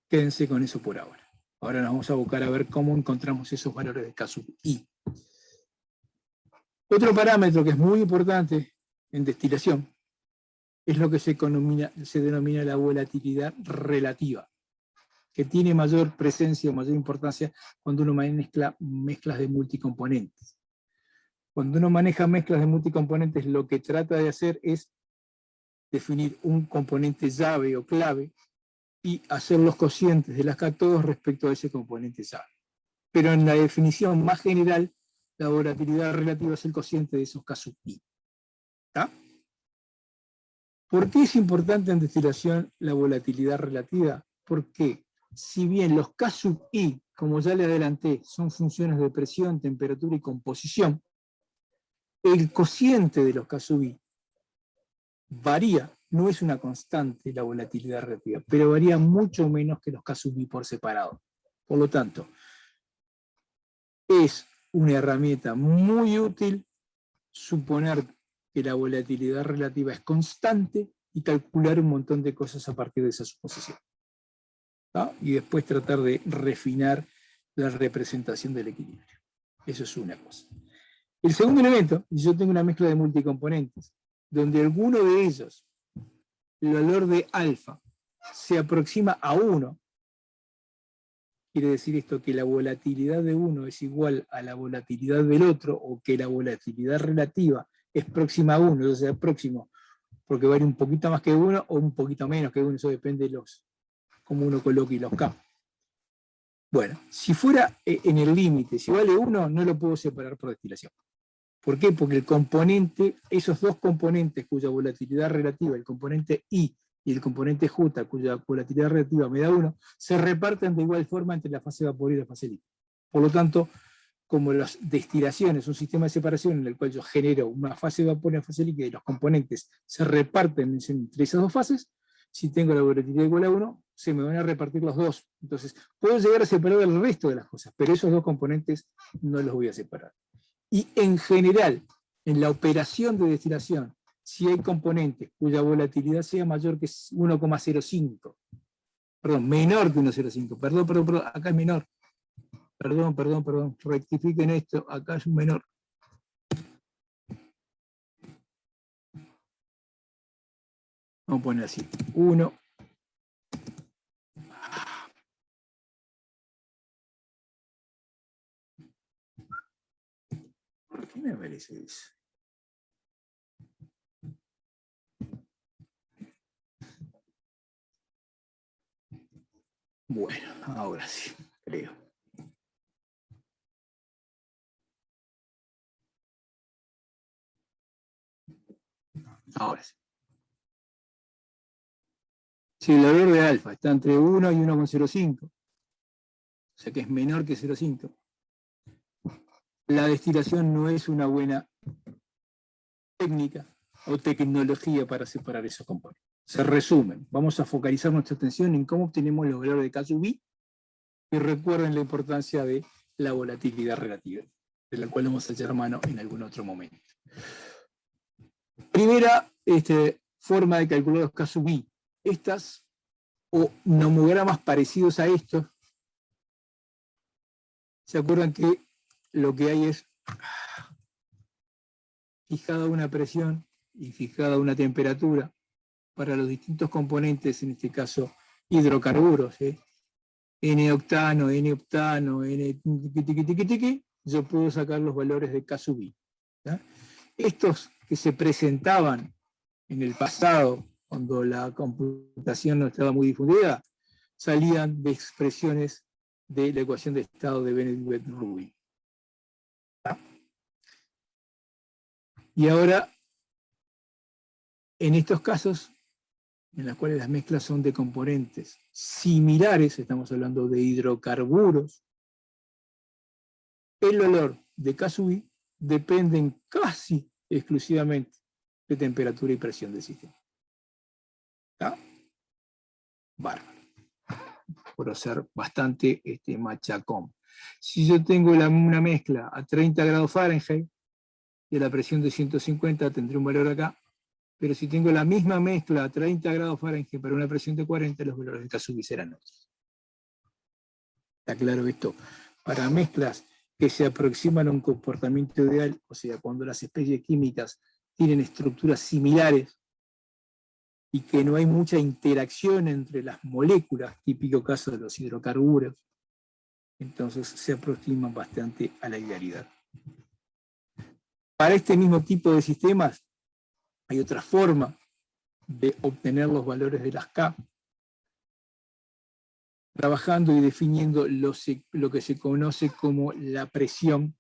Quédense con eso por ahora. Ahora nos vamos a buscar a ver cómo encontramos esos valores de K sub i. Otro parámetro que es muy importante en destilación es lo que se denomina la volatilidad relativa, que tiene mayor presencia o mayor importancia cuando uno mezcla mezclas de multicomponentes. Cuando uno maneja mezclas de multicomponentes, lo que trata de hacer es definir un componente llave o clave y hacer los cocientes de las cátodos respecto a ese componente llave. Pero en la definición más general, la volatilidad relativa es el cociente de esos K sub i. ¿Está? ¿Por qué es importante en destilación la volatilidad relativa? Porque si bien los K sub i, como ya le adelanté, son funciones de presión, temperatura y composición, el cociente de los K sub i varía, no es una constante la volatilidad relativa, pero varía mucho menos que los K sub i por separado. Por lo tanto, es una herramienta muy útil suponer que la volatilidad relativa es constante y calcular un montón de cosas a partir de esa suposición. ¿Ah? Y después tratar de refinar la representación del equilibrio. Eso es una cosa. El segundo elemento, yo tengo una mezcla de multicomponentes, donde alguno de ellos, el valor de alfa, se aproxima a 1, Quiere decir esto que la volatilidad de uno es igual a la volatilidad del otro, o que la volatilidad relativa es próxima a uno, o sea, próximo, porque va a ir un poquito más que uno o un poquito menos que uno, eso depende de cómo uno coloque los K. Bueno, si fuera en el límite, si vale 1, no lo puedo separar por destilación. ¿Por qué? Porque el componente, esos dos componentes cuya volatilidad relativa, el componente I y el componente J, cuya volatilidad relativa me da 1, se reparten de igual forma entre la fase vapor y la fase líquida. Por lo tanto, como las destilaciones, un sistema de separación en el cual yo genero una fase de vapor y una fase líquida y los componentes se reparten entre esas dos fases, si tengo la volatilidad igual a 1, se me van a repartir los dos. Entonces, puedo llegar a separar el resto de las cosas, pero esos dos componentes no los voy a separar. Y en general, en la operación de destilación, si hay componentes cuya volatilidad sea mayor que 1,05, perdón, menor que 1,05, perdón, acá es menor. Perdón, rectifiquen esto, acá es un menor. Vamos a poner así, 1. ¿Por qué me aparece eso? Bueno, ahora sí, creo. Ahora sí. Si el valor de alfa está entre 1 y 1,05, o sea que es menor que 0,5, la destilación no es una buena técnica o tecnología para separar esos componentes. Se resumen, vamos a focalizar nuestra atención en cómo obtenemos los valores de K sub I, y recuerden la importancia de la volatilidad relativa, de la cual vamos a echar mano en algún otro momento. Primera forma de calcular los K sub I. Estas, o nomogramas parecidos a estos, ¿se acuerdan que lo que hay es fijada una presión y fijada una temperatura para los distintos componentes, en este caso hidrocarburos, N-octano, N-octano, yo puedo sacar los valores de K sub I. ¿Ya? Estos que se presentaban en el pasado, cuando la computación no estaba muy difundida, salían de expresiones de la ecuación de estado de Benedict-Rubin. Y ahora, en estos casos, en los cuales las mezclas son de componentes similares, estamos hablando de hidrocarburos, el valor de K sub I dependen casi exclusivamente de temperatura y presión del sistema. ¿Está? Bárbaro. Por ser bastante machacón. Si yo tengo una mezcla a 30 grados Fahrenheit y a la presión de 150, tendré un valor acá, pero si tengo la misma mezcla a 30 grados Fahrenheit para una presión de 40, los valores de K sub I serán otros. Está claro esto. Para mezclas que se aproximan a un comportamiento ideal, o sea, cuando las especies químicas tienen estructuras similares y que no hay mucha interacción entre las moléculas, típico caso de los hidrocarburos, entonces se aproximan bastante a la idealidad. Para este mismo tipo de sistemas hay otra forma de obtener los valores de las K, trabajando y definiendo lo que se conoce como la presión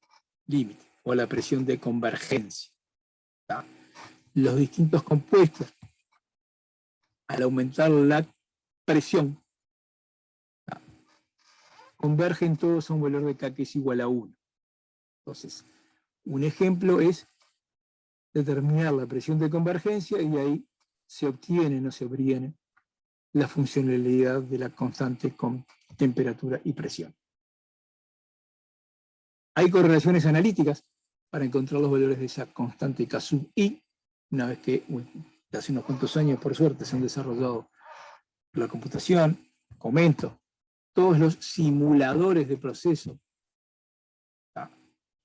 límite o la presión de convergencia. ¿Tá? Los distintos compuestos, al aumentar la presión, ¿tá?, convergen todos a un valor de K que es igual a 1. Entonces, un ejemplo es determinar la presión de convergencia y ahí se obtiene, no se obtiene, la funcionalidad de la constante con temperatura y presión. Hay correlaciones analíticas para encontrar los valores de esa constante K sub I, una vez que hace unos cuantos años, por suerte, se han desarrollado la computación, comento, todos los simuladores de proceso,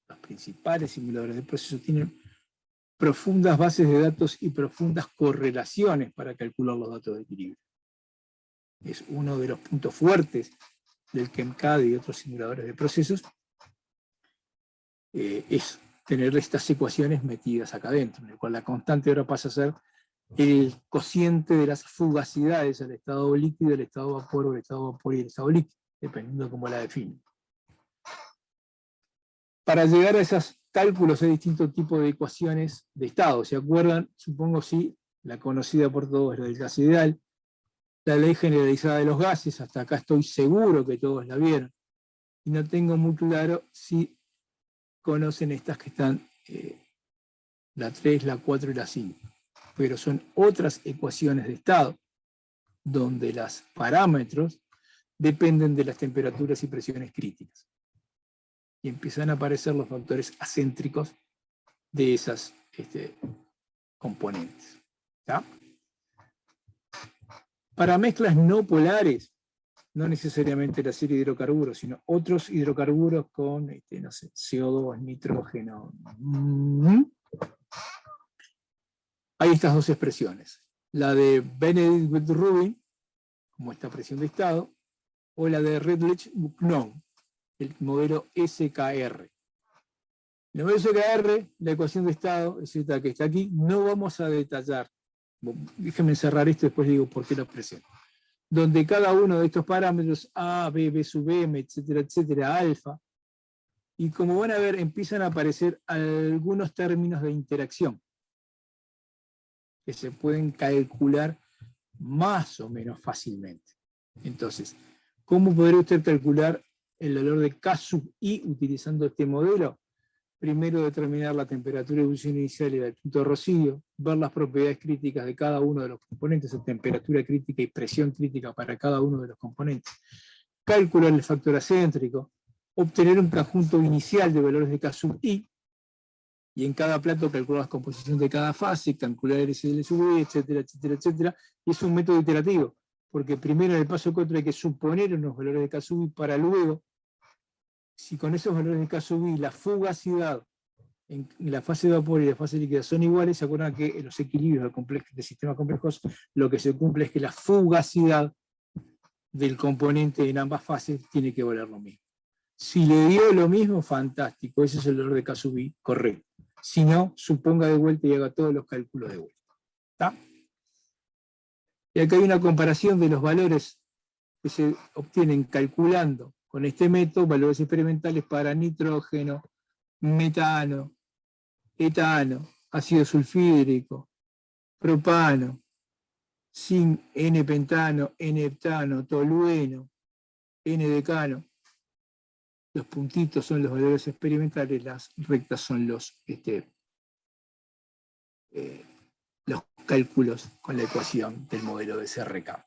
los principales simuladores de proceso tienen profundas bases de datos y profundas correlaciones para calcular los datos de equilibrio. Es uno de los puntos fuertes del KEMCAD y otros simuladores de procesos, es tener estas ecuaciones metidas acá adentro, en el cual la constante ahora pasa a ser el cociente de las fugacidades al estado líquido, el estado vapor, o el estado vapor y el estado líquido, dependiendo de cómo la define. Para llegar a esos cálculos hay distintos tipos de ecuaciones de estado. ¿Se acuerdan? Supongo sí, la conocida por todos, la del gas ideal, la ley generalizada de los gases, hasta acá estoy seguro que todos la vieron. Y no tengo muy claro si conocen estas que están, la 3, la 4 y la 5. Pero son otras ecuaciones de estado, donde los parámetros dependen de las temperaturas y presiones críticas. Y empiezan a aparecer los factores acéntricos de esas componentes. ¿Tá? Para mezclas no polares, no necesariamente la serie de hidrocarburos, sino otros hidrocarburos con, no sé, CO2, nitrógeno. Hay estas dos expresiones. La de Benedict-Rubin, como esta presión de estado, o la de Redlich-Bucknong, el modelo SKR. En el modelo SKR, la ecuación de estado es esta que está aquí. No vamos a detallar. Déjenme cerrar esto y después digo por qué lo presento. Donde cada uno de estos parámetros, A, B, B sub M, etcétera, etcétera, alfa, y como van a ver, empiezan a aparecer algunos términos de interacción que se pueden calcular más o menos fácilmente. Entonces, ¿cómo podría usted calcular el valor de K sub I utilizando este modelo? Primero determinar la temperatura de ebullición inicial y el punto de rocío, ver las propiedades críticas de cada uno de los componentes, la temperatura crítica y presión crítica para cada uno de los componentes, calcular el factor acéntrico, obtener un conjunto inicial de valores de K sub I, y en cada plato calcular la composición de cada fase, calcular el SL sub I, etcétera, etcétera, etcétera. Y es un método iterativo, porque primero en el paso 4 hay que suponer unos valores de K sub I para luego, si con esos valores de K sub I la fugacidad en la fase de vapor y la fase líquida son iguales, se acuerdan que en los equilibrios de sistemas complejos lo que se cumple es que la fugacidad del componente en ambas fases tiene que valer lo mismo. Si le dio lo mismo, fantástico, ese es el valor de K sub I correcto. Si no, suponga de vuelta y haga todos los cálculos de vuelta. ¿Está? Y acá hay una comparación de los valores que se obtienen calculando con este método, valores experimentales para nitrógeno, metano, etano, ácido sulfídrico, propano, zinc, N-pentano, N-heptano, tolueno, N-decano. Los puntitos son los valores experimentales, las rectas son los cálculos con la ecuación del modelo de CRK.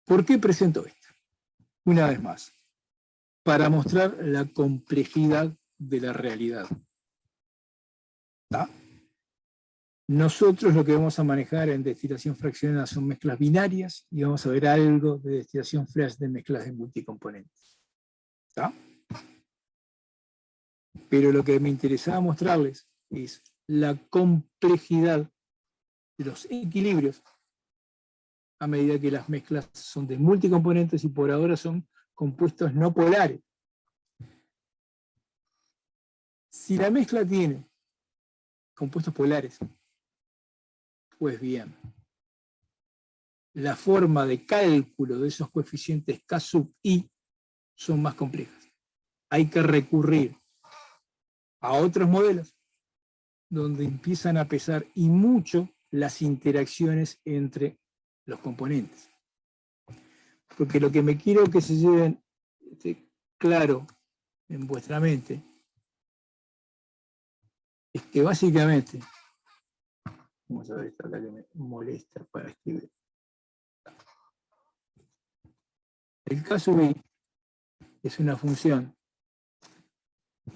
¿Por qué presento esto? Una vez más, para mostrar la complejidad de la realidad. ¿Tá? Nosotros lo que vamos a manejar en destilación fraccionada son mezclas binarias y vamos a ver algo de destilación flash de mezclas de multicomponentes. ¿Tá? Pero lo que me interesaba mostrarles es la complejidad de los equilibrios a medida que las mezclas son de multicomponentes y por ahora son compuestos no polares. Si la mezcla tiene compuestos polares, pues bien, la forma de cálculo de esos coeficientes K sub I son más complejas. Hay que recurrir a otros modelos donde empiezan a pesar y mucho las interacciones entre los componentes. Porque lo que me quiero que se lleven claro en vuestra mente es que básicamente, vamos a ver esta acá que me molesta para escribir. El K sub I es una función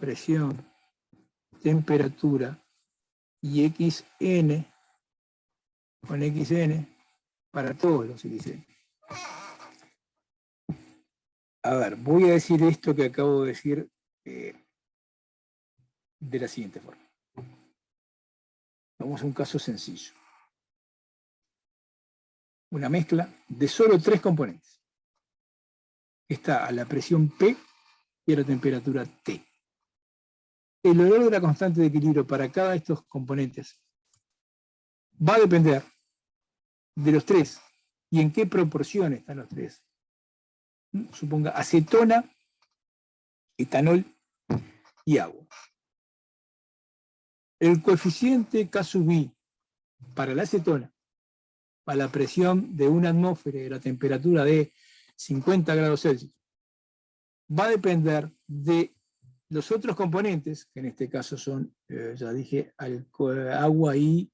presión, temperatura y xn con xn para todos los xn. A ver, voy a decir esto que acabo de decir de la siguiente forma. Vamos a un caso sencillo. Una mezcla de solo 3 componentes. está a la presión P y a la temperatura T. El valor de la constante de equilibrio para cada de estos componentes va a depender de los tres y en qué proporción están los tres. Suponga acetona, etanol y agua. El coeficiente K sub I para la acetona, a la presión de una atmósfera y a la temperatura de 50 grados Celsius, va a depender de los otros componentes, que en este caso son, ya dije, agua y,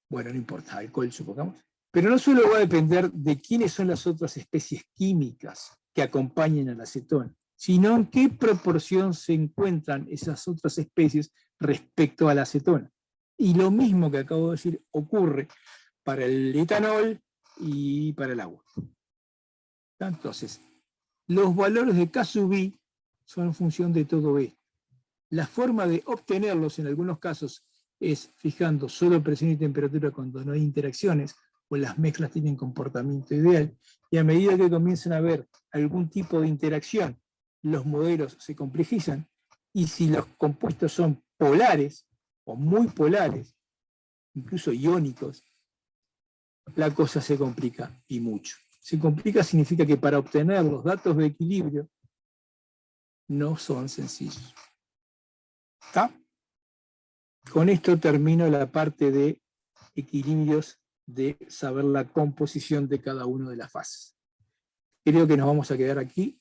bueno, no importa, alcohol, supongamos. Pero no solo va a depender de quiénes son las otras especies químicas que acompañan a la acetona, sino en qué proporción se encuentran esas otras especies respecto a la acetona. Y lo mismo que acabo de decir ocurre para el etanol y para el agua. Entonces, los valores de K sub I son en función de todo esto. La forma de obtenerlos en algunos casos es fijando solo presión y temperatura cuando no hay interacciones o las mezclas tienen comportamiento ideal, y a medida que comienzan a haber algún tipo de interacción, los modelos se complejizan, y si los compuestos son polares o muy polares, incluso iónicos, la cosa se complica y mucho. Se complica significa que para obtener los datos de equilibrio no son sencillos. ¿Está? Con esto termino la parte de equilibrios, de saber la composición de cada una de las fases. Creo que nos vamos a quedar aquí.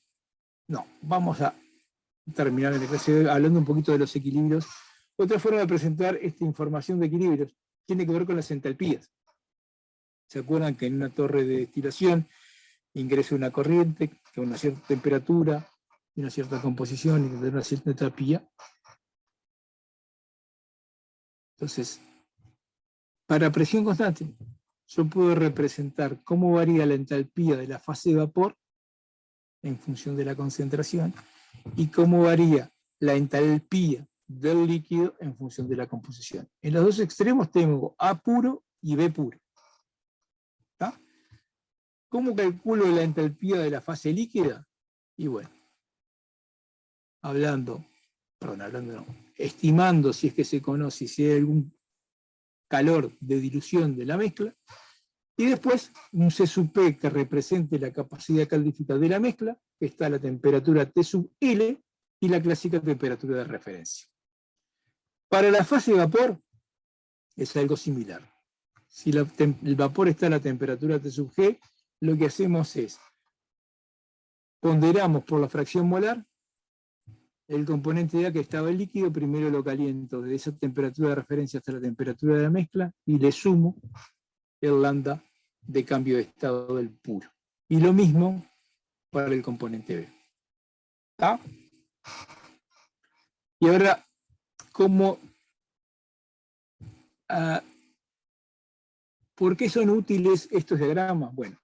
No, vamos a terminar en la clase de hoy hablando un poquito de los equilibrios. Otra forma de presentar esta información de equilibrios tiene que ver con las entalpías. ¿Se acuerdan que en una torre de destilación ingresa una corriente que a una cierta temperatura y una cierta composición y una cierta entalpía? Entonces, para presión constante, yo puedo representar cómo varía la entalpía de la fase de vapor en función de la concentración y cómo varía la entalpía del líquido en función de la composición. En los dos extremos tengo A puro y B puro. ¿Está? ¿Cómo calculo la entalpía de la fase líquida? Y bueno, estimando si es que se conoce si hay algún calor de dilución de la mezcla, y después un C sub P que represente la capacidad caldífica de la mezcla, que está a la temperatura T sub L y la clásica temperatura de referencia. Para la fase de vapor es algo similar. Si el vapor está a la temperatura T sub G, lo que hacemos es ponderamos por la fracción molar el componente de A que estaba el líquido, primero lo caliento desde esa temperatura de referencia hasta la temperatura de la mezcla y le sumo el lambda de cambio de estado del puro. Y lo mismo para el componente B. ¿Está? Y ahora, ¿por qué son útiles estos diagramas? Bueno,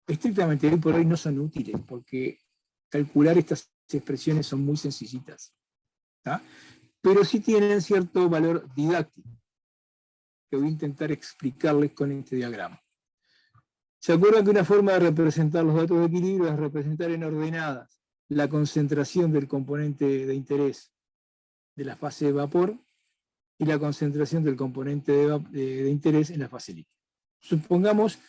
estrictamente hoy por hoy no son útiles, porque calcular estas expresiones son muy sencillitas. ¿Está? Pero sí tienen cierto valor didáctico, que voy a intentar explicarles con este diagrama. ¿Se acuerdan que una forma de representar los datos de equilibrio es representar en ordenadas la concentración del componente de interés de la fase de vapor y la concentración del componente de interés en la fase líquida? Supongamos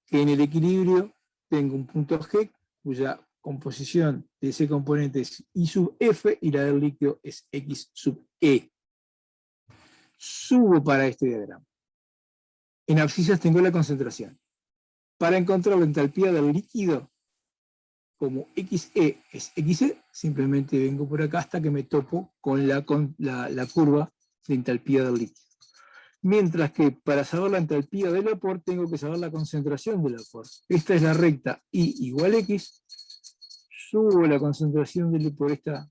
que en el equilibrio tengo un punto G cuya composición de ese componente es I sub F y la del líquido es X sub E. Subo para este diagrama. En abscisas tengo la concentración. Para encontrar la entalpía del líquido, como XE es XE, simplemente vengo por acá hasta que me topo con la curva de entalpía del líquido. Mientras que para saber la entalpía del vapor tengo que saber la concentración del vapor. Esta es la recta I igual X. Subo la concentración por esta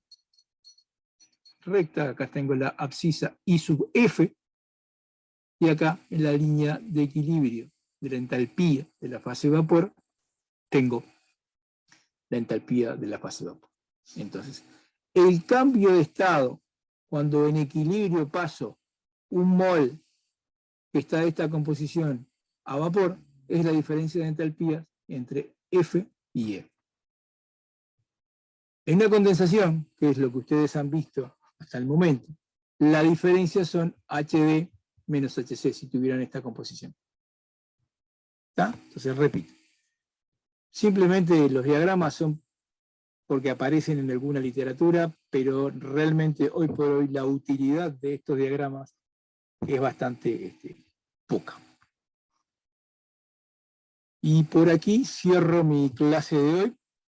recta, acá tengo la abscisa I sub F, y acá en la línea de equilibrio de la entalpía de la fase de vapor, tengo la entalpía de la fase de vapor. Entonces, el cambio de estado, cuando en equilibrio paso un mol que está de esta composición a vapor, es la diferencia de entalpías entre F y E. En una condensación, que es lo que ustedes han visto hasta el momento, la diferencia son HD menos HC, si tuvieran esta composición. ¿Está? Entonces, repito. Simplemente los diagramas son porque aparecen en alguna literatura, pero realmente hoy por hoy la utilidad de estos diagramas es bastante poca. Y por aquí cierro mi clase de hoy.